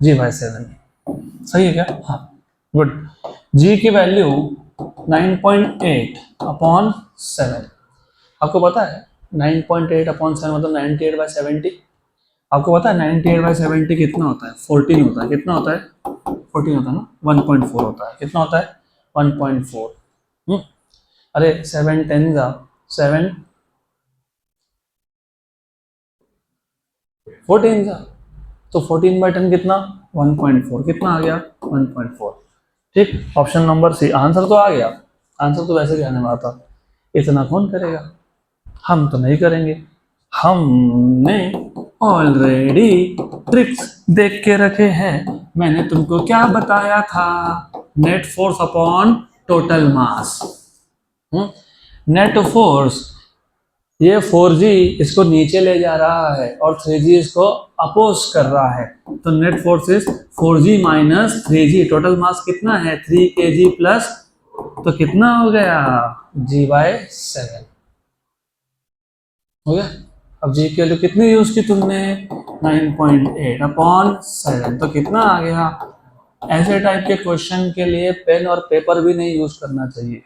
G/7 सही है क्या? हाँ, गुड। G की वैल्यू 9.8 अपॉन 7। आपको पता है 9.8 अपॉन 7 मतलब 98/70। आपको पता है 98/70 कितना होता है? 14 होता है। कितना होता है? 14 होता है ना, 1.4 होता है। कितना होता है? 1.4। अरे 7 10 जा 7 14 जा, तो 14/10 कितना? 1.4। कितना आ गया? 1.4। ठीक, ऑप्शन नंबर सी। आंसर तो आ गया, आंसर तो वैसे भी आने वाला था, इतना कौन करेगा? हम तो नहीं करेंगे, हमने ऑलरेडी ट्रिक्स देख के रखे हैं। मैंने तुमको क्या बताया था? नेट फोर्स अपॉन टोटल मास। नेट फोर्स ये 4G इसको नीचे ले जा रहा है और 3G इसको अपोज कर रहा है, तो net force is 4G minus 3G। Total mass कितना है 3 kg प्लस, तो कितना हो गया G/7 हो गया। अब G की वैल्यू कितनी यूज की तुमने 9.8 अपॉन 7, तो कितना आ गया। ऐसे टाइप के क्वेश्चन के लिए पेन और पेपर भी नहीं यूज करना चाहिए।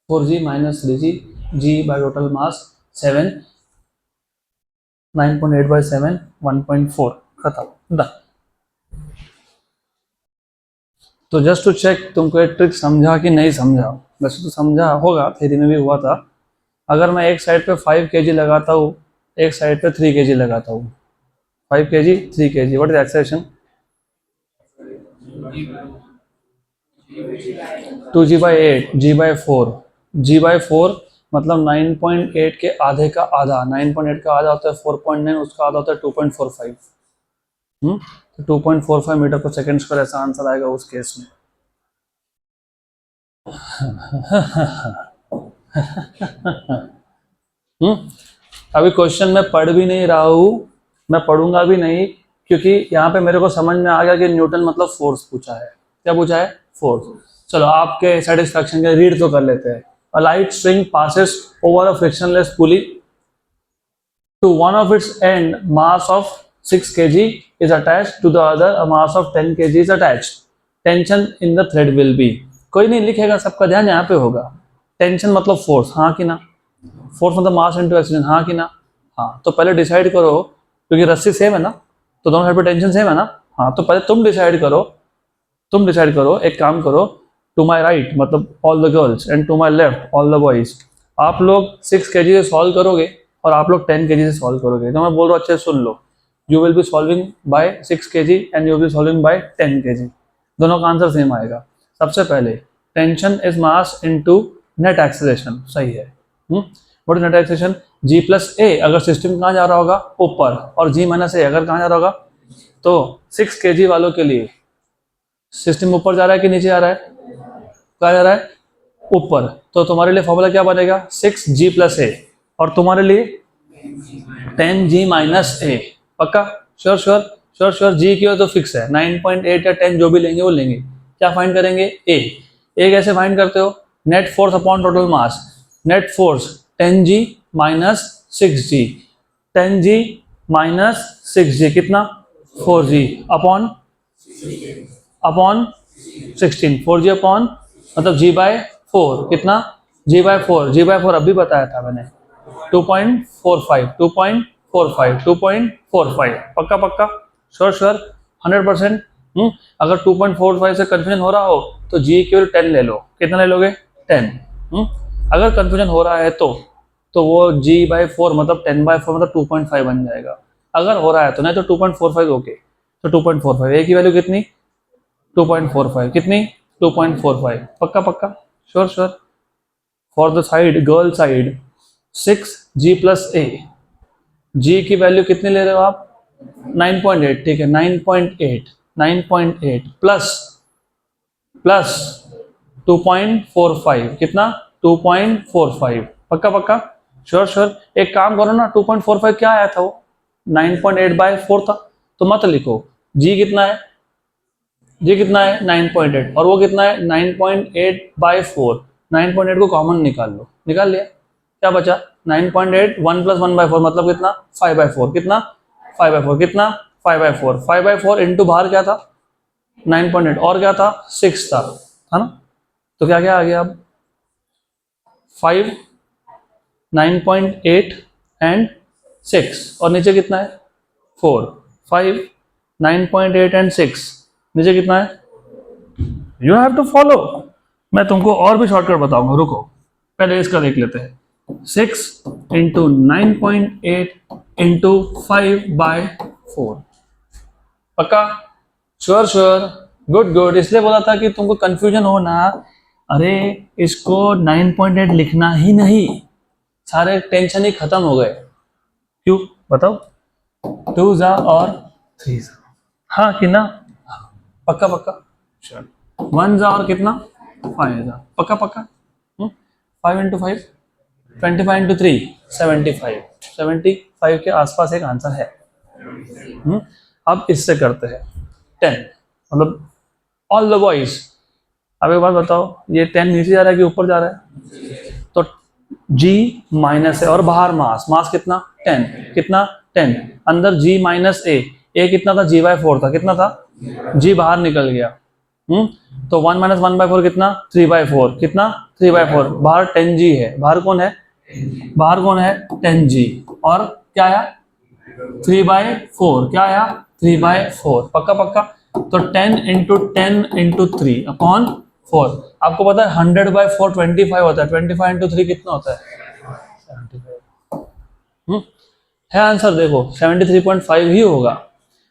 4G minus 3G, G by total mass 7, 9.8 by 7, 1.4 खत्म डन। तो जस्ट टू चेक तुमको एक ट्रिक समझा कि नहीं समझा, वैसे तो समझा होगा, थ्योरी में भी हुआ था। अगर मैं एक साइड पे 5 kg लगाता हूँ, एक साइड पे 3 kg लगाता हूँ, 5 kg 3 kg, what is acceleration 2G/8, G/4, G/4 मतलब 9.8 के आधे का आधा, 9.8 का आधा होता है 4.9, उसका आधा होता है 2.45। तो 2.45 मीटर पर सेकेंड स्क्वायर ऐसा आंसर आएगा उस केस में। अभी क्वेश्चन मैं पढ़ भी नहीं रहा हूँ, मैं पढ़ूंगा भी नहीं, क्योंकि यहाँ पे मेरे को समझ में आ गया कि न्यूटन मतलब फोर्स पूछा है। क्या पूछा है? फोर्स। चलो आपके सेटिस्फैक्शन के रीड तो कर लेते हैं। A light string passes over a frictionless pulley to one of its end, mass of 6 kg is attached to the other, a mass of 10 kg is attached. Tension in the thread will be, कोई नहीं लिखेगा, सबका ध्यान यहाँ पे होगा। Tension मतलब force, हाँ कि ना, फोर्स मतलब मास इनटू एक्सीलरेशन, हाँ कि ना, हाँ। तो पहले डिसाइड करो, क्योंकि रस्सी सेम है ना, तो दोनों साइड पे टेंशन सेम है ना, हाँ। तो पहले तुम डिसाइड करो, एक काम करो, टू माई राइट मतलब all the girls and to my left all the boys, आप लोग 6 kg से सॉल्व करोगे और आप लोग 10 kg से सॉल्व करोगे। तो मैं बोल रहा हूँ अच्छे से सुन लो, you will be solving by 6 kg and you will be solving by 10 kg, दोनों का आंसर सेम आएगा। सबसे पहले tension is mass into net acceleration, सही है। What is net acceleration? G+A, अगर सिस्टम कहाँ जा रहा होगा? ऊपर, और G-A अगर कहाँ जा रहा होगा? तो 6 kg वालों के लिए सिस्टम ऊपर जा रहा है कि नीचे आ रहा है? कहाँ जा रहा है? ऊपर। तो तुम्हारे लिए फॉर्मूला क्या बनेगा? 6G+A, और तुम्हारे लिए 10G-A। पक्का? Sure sure sure sure. G की हो तो फिक्स है, 9.8 या 10 जो भी लेंगे वो लेंगे। क्या फाइंड करेंगे? A कैसे फाइंड करते हो? नेट फोर्स अपॉन टोटल मास। नेट फोर्स 10G-6G, 10G-6G कितना? 4G अपॉन 16, 4G अपॉन मतलब G/4 कितना? G/4 अभी बताया था मैंने, 2.45 पक्का पक्का, श्योर श्योर 100%। अगर 2.45 से कंफ्यूजन हो रहा हो तो G की वैल्यू 10 ले लो। कितना ले लोगे? 10। अगर कंफ्यूजन हो रहा है तो वो G/4 मतलब 10/4 मतलब 2.5 बन जाएगा। अगर हो रहा है तो, नहीं तो 2.45 ओके। तो 2.45 A की वैल्यू कितनी? 2.45 कितनी? 2.45 पक्का पक्का, sure sure. For the side girl side 6G+A, G की वैल्यू कितनी ले रहे हो आप? 9.8, ठीक है 9.8 प्लस 2.45 कितना? 2.45 पक्का पक्का, श्योर श्योर। एक काम करो ना, 2.45 क्या आया था वो? 9.8/4 था, तो मत लिखो। G कितना है? 9.8, और वो कितना है? 9.8/4। 9.8 को कॉमन निकाल लो, निकाल लिया, क्या बचा? 9.8 1 + 1/4 मतलब कितना? 5/4 कितना? 5/4 कितना? 5/4 5/4 इंटू बाहर क्या था? 9.8 और क्या था? 6 था, है ना? तो क्या क्या आ गया अब? 5, 9.8 एंड 6, और नीचे कितना है? 4, 5, 9.8 एंड 6, नीचे कितना है? You have to follow. मैं तुमको और भी शॉर्टकट बताऊंगा, रुको, पहले इसका देख लेते हैं। 6 इंटू 9.8 इंटू 5/4 पक्का, श्योर श्योर, गुड गुड। इसलिए बोला था कि तुमको कंफ्यूजन हो ना, अरे इसको 9.8 लिखना ही नहीं, सारे टेंशन ही खत्म हो गए। क्यों बताओ? 2 जा और 3 जा, हाँ कि ना? पक्का पक्का, श्योर। 1 जा और कितना? 5 जा, पक्का पक्का। 5 इंटू 5 25 इंटू 3 75 के आसपास एक आंसर है। अब इससे करते हैं 10, मतलब ऑल द बॉयज। अब एक बात बताओ, ये 10 नीचे जा रहा है कि ऊपर जा रहा है? तो G माइनस है और बाहर मास कितना 10, कितना 10, अंदर G माइनस A कितना था, G/4 था, कितना था, G बाहर निकल गया। तो 1 माइनस 1/4 कितना, 3/4, कितना 3/4, बाहर 10G है, बाहर कौन है 10G, और क्या आया 3/4, क्या आया 3/4, पक्का। तो 10 इंटू 10 इंटू 3 अपॉन 4। आपको पता है 100/4 25 होता है, 25 इंटू 3 कितना होता है 75। है आंसर, देखो 73.5 ही होगा।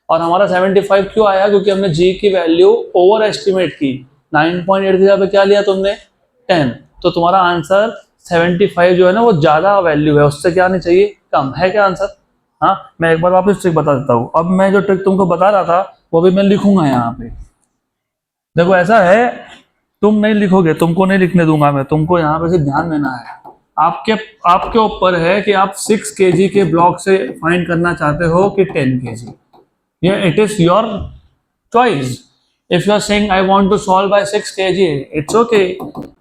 और हमारा 75 क्यों आया, क्योंकि हमने G की वैल्यू ओवर एस्टिमेट की। 9.8 की जगह पे क्या लिया तुमने 10, तो तुम्हारा आंसर 75 जो है ना वो ज्यादा वैल्यू है, उससे क्या नहीं चाहिए कम है। क्या आंसर? हाँ, मैं एक बार वापस ट्रिक बता देता हूँ। अब मैं जो ट्रिक तुमको बता रहा था वो भी मैं लिखूंगा यहाँ पे। देखो ऐसा है, तुम नहीं लिखोगे, तुमको नहीं लिखने दूंगा मैं, तुमको यहाँ पे सिर्फ ध्यान देना है। आपके ऊपर है कि आप 6 kg के ब्लॉक से फाइंड करना चाहते हो कि 10 kg। ये it is your choice. If you are saying I want to solve by 6 kg, it's okay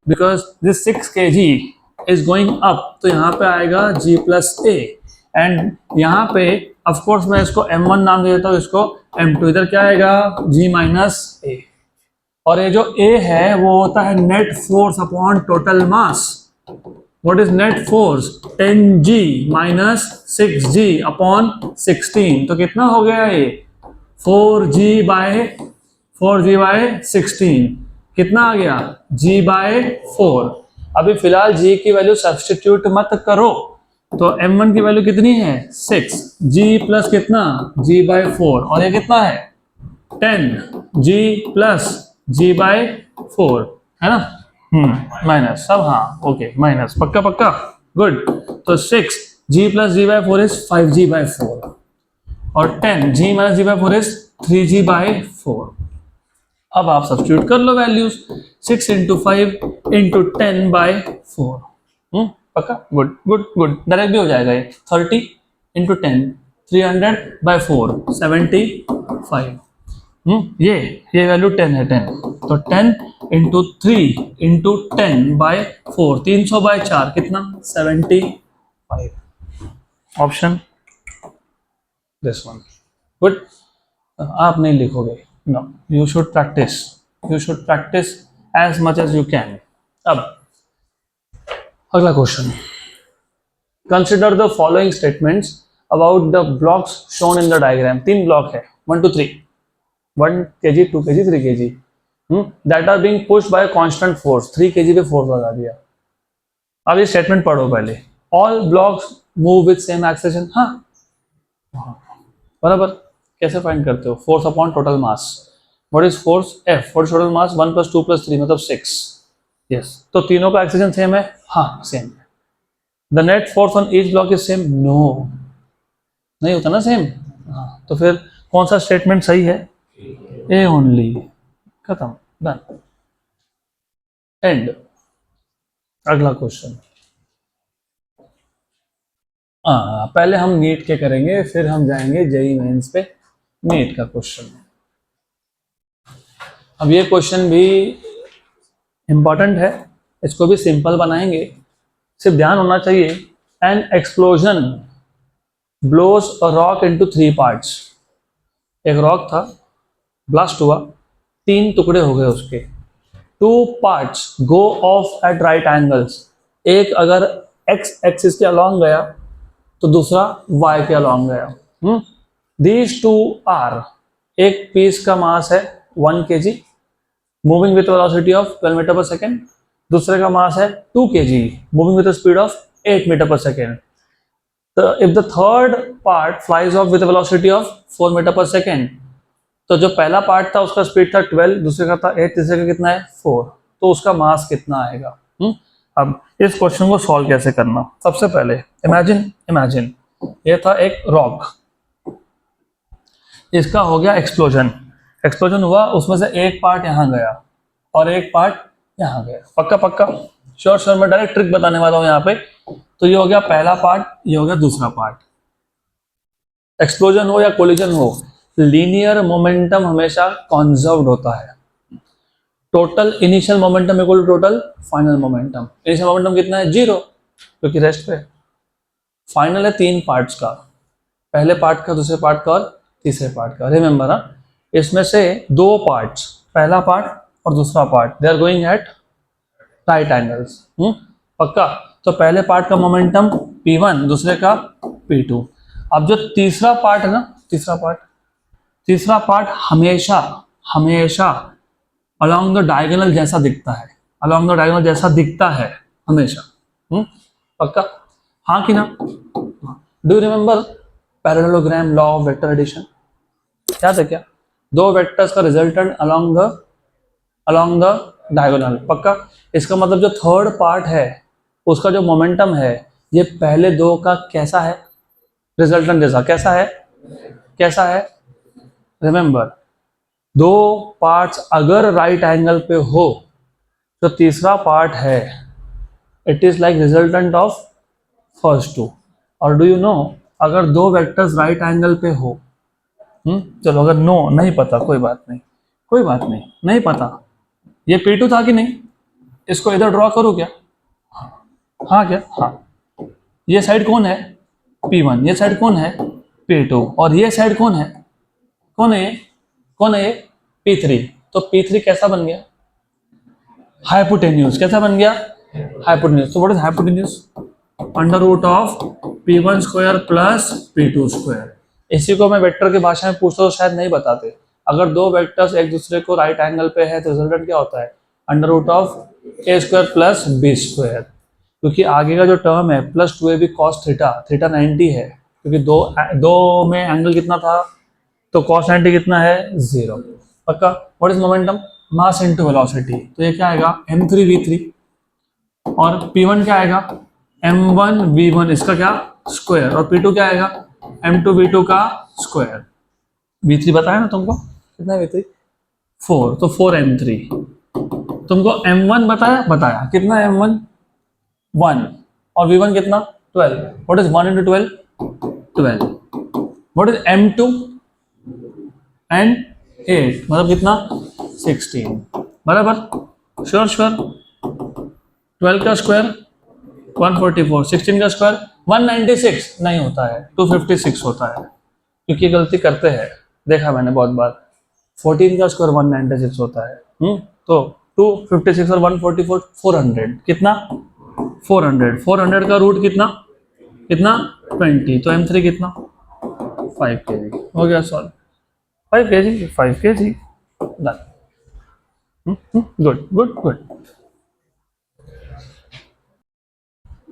because this 6 kg is going up, तो यहाँ पे आएगा G plus A, एंड यहाँ पे of course मैं इसको M1 नाम दे देता हूँ, इसको M2, इधर क्या आएगा G minus A। और ये जो A है वो होता है net force upon total mass. What is net force? 10G minus 6G upon 16, तो कितना हो गया ये 4G/16, कितना आ गया G/4। अभी फिलहाल G की वैल्यू सब्स्टिट्यूट मत करो, तो M1 की वैल्यू कितनी है 6, G प्लस कितना G/4, और ये कितना है 10G प्लस G/4, है ना, माइनस सब, हाँ ओके, माइनस पक्का गुड। तो 6G plus G/4 is 5G/4 और 10G minus G/4 is 3G/4। अब आप सब्स्टिट्यूट कर लो वैल्यूज, 6 इंटू 5 इंटू 10/4, पक्का, गुड, डायरेक्ट भी हो जाएगा ये। 30 इंटू 10 300/4 75। ये वैल्यू 10 है, 10, तो 10 इंटू 3 इंटू 10/4, 300/4 कितना 75। Option this one, good. आप नहीं लिखोगे, no, you should practise as much as you can. अब अगला question, consider the following statements about the blocks shown in the diagram. 3 block है 1 to 3, 1 kg 2 kg 3 kg, that are being pushed by constant force. 3 kg पे force लगा दिया। अब ये statement पढ़ो पहले, all blocks move with same acceleration. हाँ बराबर, कैसे फाइंड करते हो, force upon total mass. What is force F, what is total mass 1 + 2 + 3 मतलब 6, यस। तो तीनों का एक्सेलरेशन सेम है, हाँ सेम है। The net force on each block is same, no, नहीं होता ना सेम। हाँ, तो फिर कौन सा स्टेटमेंट सही है, ए ओनली, खत्म, डन, एंड। अगला क्वेश्चन, पहले हम नीट के करेंगे, फिर हम जाएंगे जेईई मेंस पे। नीट का क्वेश्चन, अब ये क्वेश्चन भी इंपॉर्टेंट है, इसको भी सिंपल बनाएंगे, सिर्फ ध्यान होना चाहिए। An explosion blows a rock into 3 parts. एक रॉक था, ब्लास्ट हुआ, 3 टुकड़े हो गए उसके। 2 parts go off at right angles. एक अगर एक्स एक्सिस के अलॉन्ग गया तो दूसरा y के अलॉन्ग गया। दीज 2 आर, एक पीस का मास है 1 kg moving with velocity of 12 metre per second, दूसरे का मास है 2 kg moving with speed of 8 metre per second. तो if the third part flies off with velocity of 4 metre per second, तो जो पहला part था उसका स्पीड था 12, दूसरे का था 8, तीसरे का कितना है 4, तो उसका मास कितना आएगा। अब इस क्वेश्चन को सॉल्व कैसे करना, सबसे पहले इमेजिन ये था एक रॉक, इसका हो गया एक्सप्लोजन हुआ, उसमें से एक पार्ट यहाँ गया और एक पार्ट यहाँ गया, पक्का श्योर। मैं डायरेक्ट ट्रिक बताने वाला हूँ यहाँ पे। तो ये हो गया पहला पार्ट, ये हो गया दूसरा पार्ट। एक्सप्लोजन हो या कोलिजन हो, लीनियर मोमेंटम हमेशा कॉन्जर्व्ड होता है। Total initial momentum equal to total final momentum. Initial momentum कितना है? 0, क्योंकि रेस्ट पे। फाइनल है 3 पार्ट्स का, पहले पार्ट का, दूसरे पार्ट का और तीसरे पार्ट का। रिमेंबर, इसमें से 2 पार्ट्स, पहला पार्ट और दूसरा part, they are going at right angles. पक्का? तो पहले पार्ट का मोमेंटम P1, दूसरे का P2। अब जो तीसरा पार्ट है ना, तीसरा पार्ट हमेशा हमेशा अलोंग द डायगोनल जैसा दिखता है, अलोंग द डायगोनल जैसा दिखता है हमेशा। पक्का? हाँ कि ना? Do you remember parallelogram, law of vector addition? याद है क्या? 2 वेक्टर्स का रिजल्टेंट अलोंग द डायगोनल। पक्का? इसका मतलब जो थर्ड पार्ट है उसका जो मोमेंटम है, ये पहले 2 का कैसा है? रिजल्टेंट जैसा। कैसा है? रिमेंबर, 2 पार्ट्स अगर राइट एंगल पे हो तो तीसरा पार्ट है, it is like resultant of first 2। और डू यू नो, अगर 2 वेक्टर्स राइट एंगल पे हो, चलो अगर नो नहीं पता कोई बात नहीं, नहीं पता, ये P2 था कि नहीं? इसको इधर ड्रॉ करूं क्या? हाँ क्या? हाँ। ये साइड कौन है? P1। ये साइड कौन है? P2। और ये साइड कौन है? कौन है ये? P3। तो P3 कैसा बन गया? हाइपोटेन्यूज। कैसा बन गया? हाइपोटेन्यूज। तो what is hypotenuse? Under root of P1 square plus P2 square. इसी को मैं वेक्टर की भाषा में पूछता तो शायद नहीं बताते। अगर 2 वेक्टर्स एक दूसरे को राइट एंगल पे है तो रिजल्टेंट क्या होता है? Under root of A square plus B square. क्योंकि आगे का जो टर्म है plus 2AB cos theta, theta 90 है, क्योंकि दो में एंगल कितना था, तो कॉस 90 कितना है? 0। पक्का? What is momentum? Mass into velocity. तो ये क्या आएगा? m3v3। और P1 क्या आएगा? m1v1, इसका क्या? स्क्वायर। और P2 क्या आएगा? m2v2 का स्क्वायर। v3 बताया ना तुमको? कितना है v3? 4। तो 4m3। तुमको m1 बताया कितना है? m1 1। और v1 कितना? 12। What is 1 into 12? 12। What is m2 and 8, मतलब कितना? 16। बराबर? श्योर? 12 का स्क्वायर 144, 16 का स्क्वायर 196 नहीं होता है, 256 होता है। क्योंकि गलती करते हैं, देखा मैंने बहुत बार। 14 का स्क्वायर 196 होता है। तो 256 और 144, 400। कितना? 400 का रूट कितना? 20। तो m3 कितना? 5 kg। हो गया सॉल्व। 5 kg। डन। गुड।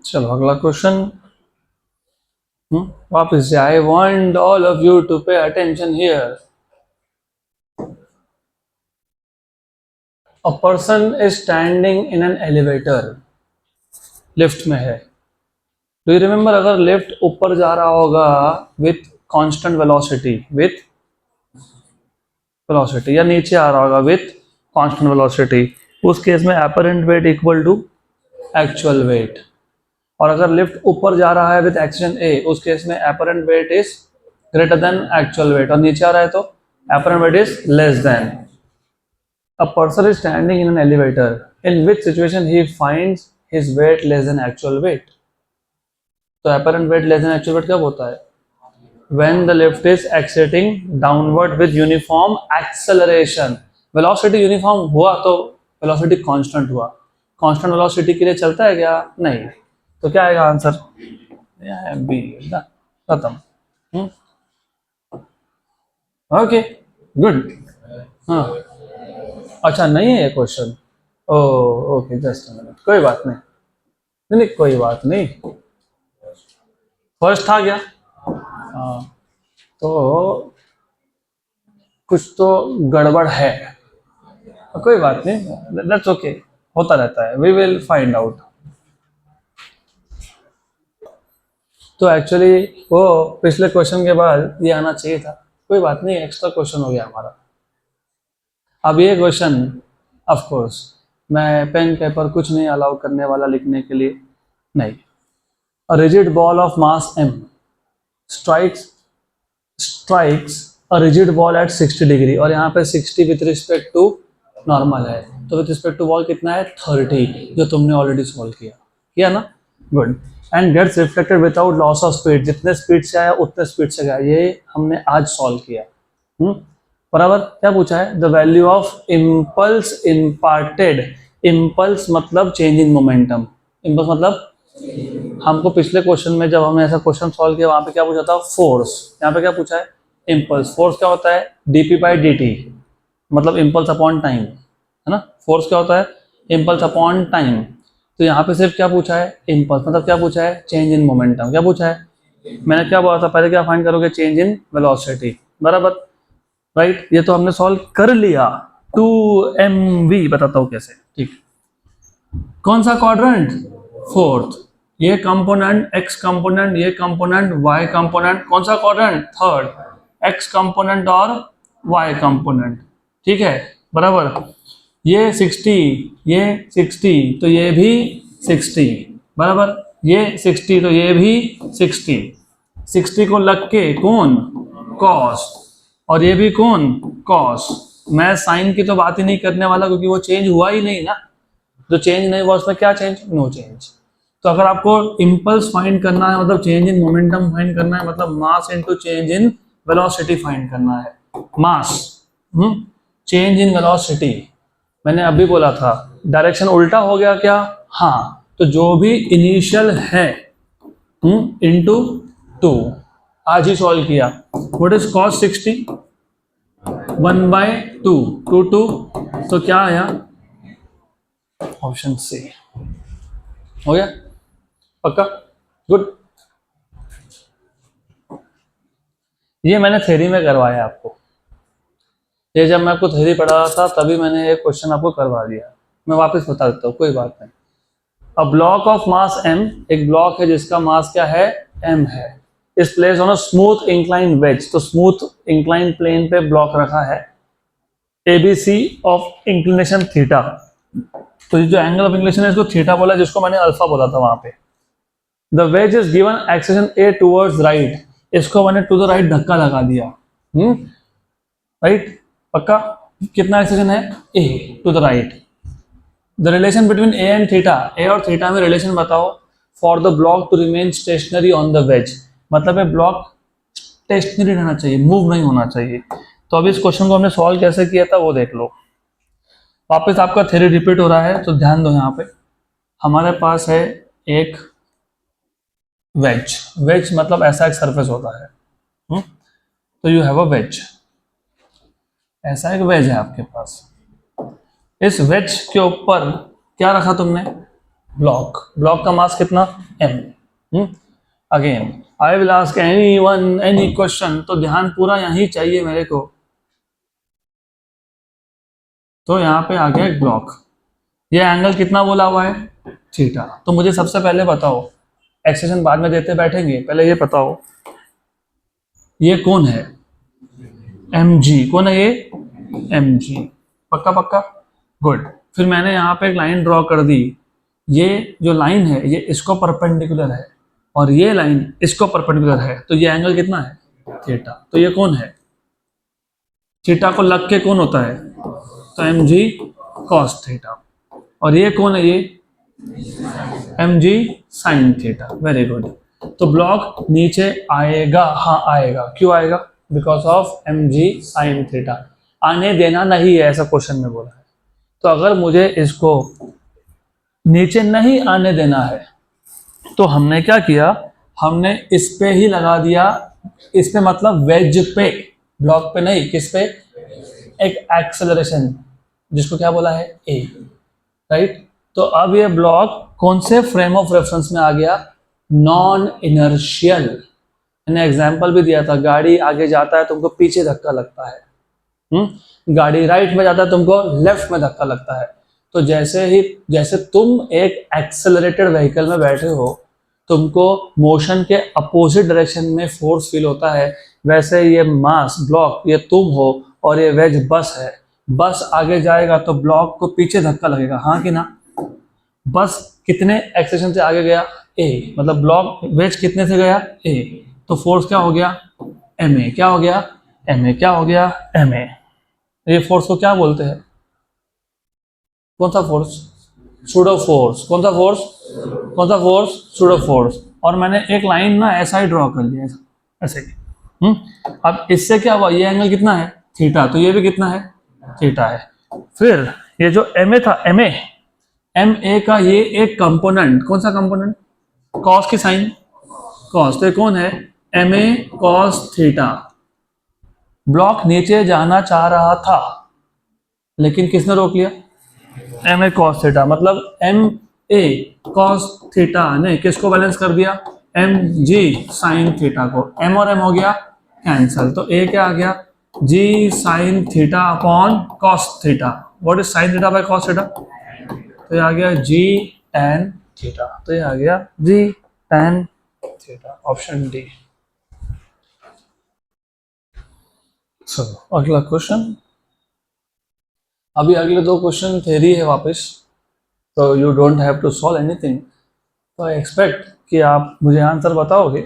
चलो अगला क्वेश्चन वापस से। I want all of you to pay attention here. A person is standing in an elevator. Lift में है। डू यू रिमेंबर, अगर लिफ्ट ऊपर जा रहा होगा विथ कांस्टेंट वेलोसिटी या नीचे आ रहा होगा विथ कांस्टेंट वेलोसिटी, उस केस में apparent weight equal to actual weight. और अगर लिफ्ट ऊपर जा रहा है विथ एक्सीलरेशन ए, उस केस में apparent weight is greater than actual weight. और नीचे आ रहा है तो apparent weight is less than. A person is standing in an elevator, in which situation he finds his weight less than actual weight. तो apparent weight less than actual weight कब होता है? when the lift is accelerating downward with uniform acceleration। velocity uniform हुआ तो velocity constant हुआ। constant velocity के लिए चलता है क्या? नहीं। तो क्या आएगा आंसर? बी। खत्म। Okay good. हाँ, अच्छा नहीं है ये क्वेश्चन? ओके, जस्ट मिनट, कोई बात नहीं, कोई बात नहीं। फर्स्ट था क्या? हाँ, तो कुछ तो गड़बड़ है। कोई बात नहीं, दैट्स ओके, होता रहता है, वी विल फाइंड आउट। तो एक्चुअली वो पिछले क्वेश्चन के बाद ये आना चाहिए था, कोई बात नहीं, एक्स्ट्रा क्वेश्चन हो गया हमारा। अब ये क्वेश्चन ऑफ कोर्स मैं पेन पेपर कुछ नहीं अलाउ करने वाला लिखने के लिए, नहीं। A rigid ball of mass m strikes a rigid ball at 60 degree, और यहाँ पे 60 विथ रिस्पेक्ट टू नॉर्मल है, तो विथ रिस्पेक्ट टू बॉल कितना है 30, जो तुमने ऑलरेडी सॉल्व किया ना, good. And gets reflected without loss of speed, जितने स्पीड से आया उतने स्पीड से गया, ये हमने आज सॉल्व किया। बराबर। क्या पूछा है? The value of impulse imparted, impulse मतलब चेंज इन मोमेंटम, इम्पल्स मतलब हमको पिछले क्वेश्चन में जब हमने ऐसा क्वेश्चन सॉल्व किया वहां पे क्या पूछा था? फोर्स। यहाँ पे क्या पूछा है? इम्पल्स। फोर्स क्या होता है? dp बाई dt, मतलब इम्पल्स अपॉन टाइम, है ना। फोर्स क्या होता है? Impulse upon time. तो यहाँ पे सिर्फ क्या पूछा है? इम्पल्स। मतलब क्या पूछा है? Change in momentum. क्या पूछा है? मैंने क्या बोला था पहले? क्या फाइंड करोगे? चेंज इन वेलोसिटी, बराबर, राइट। ये तो हमने सॉल्व कर लिया। 2mv बताता हूँ कैसे, ठीक। कौन सा क्वाड्रेंट? फोर्थ। ये कंपोनेंट x कंपोनेंट, ये कंपोनेंट y कंपोनेंट, कौन सा क्वाड्रेंट? थर्ड। x कंपोनेंट और y कंपोनेंट, ठीक है, बराबर। ये 60, ये 60, तो ये भी 60, बराबर। ये 60 तो ये भी 60, 60 को लग के कौन? कॉस, और ये भी कौन? कॉस। मैं साइन की तो बात ही नहीं करने वाला, क्योंकि वो चेंज हुआ ही नहीं ना, जो चेंज नहीं हुआ उसमें क्या चेंज? No change. तो अगर आपको इम्पल्स फाइंड करना है, मतलब चेंज इन मोमेंटम फाइंड करना है, मतलब मास into change in velocity find करना है। मास चेंज इन वेलोसिटी, मैंने अभी बोला था डायरेक्शन उल्टा हो गया क्या? हाँ, तो जो भी इनिशियल है इनटू 2, आज ही सॉल्व किया। What is cos 60? 1/2, 2 तो क्या आया? Option C. हो गया पक्का, गुड। ये मैंने थ्योरी में करवाया आपको, ये जब मैं आपको थ्योरी पढ़ा रहा था तभी मैंने ये क्वेश्चन आपको करवा दिया। मैं वापस बता देता हूँ, कोई बात नहीं। A block of mass m, एक ब्लॉक है जिसका मास क्या है? m है, इस place on a smooth incline wedge, तो स्मूथ इंक्लाइन प्लेन पे ब्लॉक रखा है, ABC ऑफ इंक्लिनेशन थीटा। तो ये जो एंगल ऑफ इंक्लिनेशन है इसको थीटा बोला, जिसको मैंने अल्फा बोला था वहां पे। The wedge is given acceleration A towards right, इसको मैंने टू द राइट धक्का लगा दिया, राइट, पक्का। कितना एक्सेशन है? A to the right. The relation between A and theta, A और थीटा में रिलेशन बताओ for the block to remain stationary on the wedge, मतलब ये ब्लॉक स्टेशनरी रहना चाहिए, मूव नहीं होना चाहिए। तो अभी इस क्वेश्चन को हमने सॉल्व कैसे किया था वो देख लो। वापस आपका थ्योरी रिपीट हो रहा है, तो ध्यान दो। यहाँ पे हमारे पास है एक वेज, वेज मतलब ऐसा एक सरफेस होता है, तो यू हैव अ वेज, ऐसा एक वेज है आपके पास। इस वेज के ऊपर क्या रखा तुमने? ब्लॉक। ब्लॉक का मास कितना? m। Again I will ask any one any question, तो ध्यान पूरा यहीं चाहिए मेरे को। तो यहाँ पे आ गया एक ब्लॉक, ये एंगल कितना बोला हुआ है? थीटा। तो मुझे सबसे पहले बताओ, एक्सेशन बाद में देते बैठेंगे, पहले ये बताओ ये कौन है? mg। कौन है ये? mg, पक्का पक्का, गुड। फिर मैंने यहाँ पे एक लाइन ड्रॉ कर दी, ये जो लाइन है ये इसको परपेंडिकुलर है और ये लाइन इसको परपेंडिकुलर है, तो ये एंगल कितना है? थीटा। तो ये कौन है? थीटा को लग के कौन होता है? तो mg cos थीटा। और ये कौन है? ये mg sin theta. Very good. तो ब्लॉक नीचे आएगा, हाँ आएगा। क्यों आएगा? Because of mg sin theta. आने देना नहीं है, ऐसा क्वेश्चन में बोला है। तो अगर मुझे इसको नीचे नहीं आने देना है तो हमने क्या किया? हमने इस पे ही लगा दिया, इस पे मतलब वेज पे, ब्लॉक पे नहीं, किस पे? एक एक्सेलरेशन, जिसको क्या बोला है? ए, राइट। तो अब ये ब्लॉक कौन से फ्रेम ऑफ रेफरेंस में आ गया? Non inertial. मैंने एग्जांपल भी दिया था, गाड़ी आगे जाता है तुमको पीछे धक्का लगता है, गाड़ी राइट में जाता है तुमको लेफ्ट में धक्का लगता है। तो जैसे तुम एक एक्सेलरेटेड व्हीकल में बैठे हो, तुमको मोशन के अपोजिट डायरेक्शन में फोर्स फील होता है, वैसे ये मास ब्लॉक, ये तुम हो और ये वेज बस है। बस आगे जाएगा तो ब्लॉक को पीछे धक्का लगेगा, हाँ कि ना? बस कितने एक्सेलेरेशन से आगे गया? ए, मतलब ब्लॉक वेज कितने से गया ए, तो फोर्स क्या हो गया एम ए, क्या हो गया एम ए, क्या हो गया एम ए। ये फोर्स को क्या बोलते हैं, कौन सा फोर्स, सूडो फोर्स, कौन सा फोर्स, कौन सा फोर्स, सूडो फोर्स। और मैंने एक लाइन ना ऐसा ही ड्रॉ कर लिया ऐसे ही। अब इससे क्या हुआ, ये एंगल कितना है थीटा, तो ये भी कितना है थीटा है। फिर ये जो एम ए था, एम ए का ये एक कंपोनेंट, कौन सा कंपोनेंट, कॉस की साइन, कॉस, तो ये कौन है m a cos theta. Block नीचे जाना चाह रहा था लेकिन किसने रोक लिया, एम ए कॉस थीटा, मतलब एम ए कॉस थीटा ने किसको बैलेंस कर दिया, एम जी साइन थीटा को। एम और एम हो गया कैंसल, तो ए क्या आ गया g sine theta upon cos theta. What is sine theta by cos theta, तो ये आ गया जी टैन थीटा, तो ये आ गया जी टैन थीटा, ऑप्शन डी। चलो अगला क्वेश्चन, अभी अगले दो क्वेश्चन थ्योरी है वापस, तो you don't have to solve anything, तो आई एक्सपेक्ट कि आप मुझे आंसर बताओगे।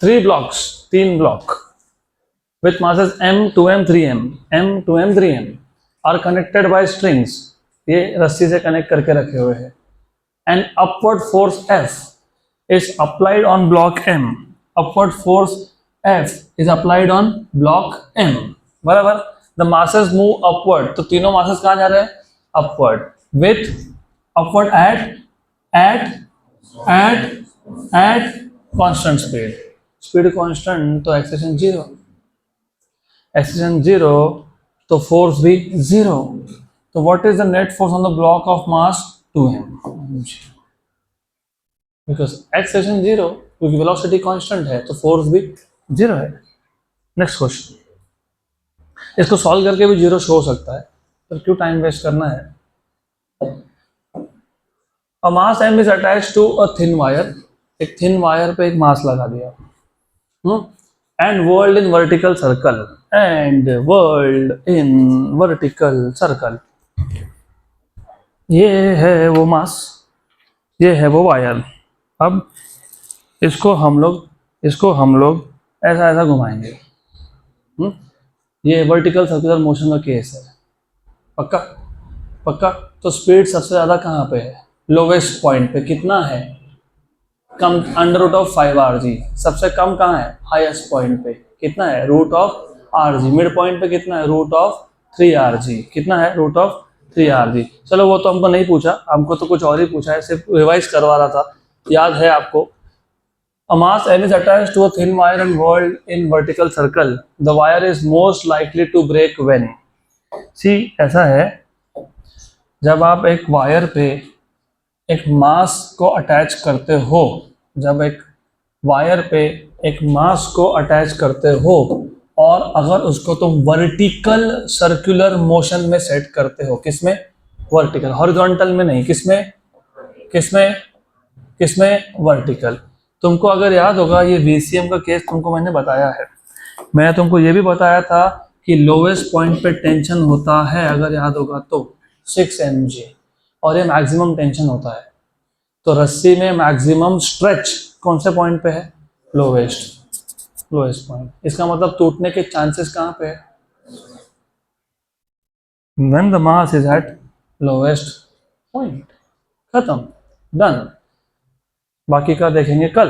थ्री ब्लॉक्स, तीन block with masses m 2m 3m, m 2m 3m are connected by strings, ये रस्सी से कनेक्ट करके रखे हुए हैं। and upward force F is applied on block M, upward force F is applied on block M, बराबर। the masses move upward, तो तीनों masses कहाँ जा रहे हैं upward, with upward at constant speed, speed constant तो acceleration zero, एक्सेलरेशन जीरो तो force भी जीरो, तो what is the net force on the block of mass 2m, because acceleration zero, क्योंकि वेलोसिटी कांस्टेंट है तो फोर्स भी zero है। Next question, इसको सॉल्व करके भी जीरो शो हो सकता है, तो क्यों टाइम वेस्ट करना है। A mass m is attached to a thin wire, एक थिन वायर पे एक मास लगा दिया, and whirled in vertical circle, and whirled in vertical circle, ये है वो मास, ये है वो वायर। अब इसको हम लोग ऐसा ऐसा घुमाएंगे, ये वर्टिकल सर्कुलर मोशन का केस है, पक्का पक्का। तो स्पीड सबसे ज़्यादा कहाँ पे है, लोवेस्ट पॉइंट पे, कितना है कम, अंडर रूट ऑफ 5 rg। सबसे कम कहाँ है, हाईएस्ट पॉइंट पे कितना है, root of rg। Mid point पे कितना है, रूट ऑफ 3rg, कितना है, रूट ऑफ 3rg। चलो वो तो हमको नहीं पूछा, हमको तो कुछ और ही पूछा है, सिर्फ रिवाइज करवा रहा था, याद है आपको। A mass m is attached to a thin wire and whirled in vertical circle. The wire is most likely to break when. See, ऐसा है, जब आप एक वायर पे एक मास को अटैच करते हो, जब एक वायर पे एक मास को अटैच करते हो और अगर उसको तुम वर्टिकल सर्कुलर मोशन में सेट करते हो, किसमें, वर्टिकल, हॉरिजॉन्टल में नहीं, किसमें किसमें किसमें, वर्टिकल। तुमको अगर याद होगा ये VCM का केस तुमको मैंने बताया है, मैंने तुमको ये भी बताया था कि लोवेस्ट पॉइंट पे टेंशन होता है, अगर याद होगा तो 6 mg, और ये मैक्सिमम टेंशन होता है। तो रस्सी में मैक्सिमम स्ट्रेच कौन से पॉइंट पे है, लोवेस्ट पॉइंट। इसका मतलब टूटने के चांसेस कहाँ पे है, when the mass is at lowest point. खत्म, डन, बाकी का देखेंगे कल।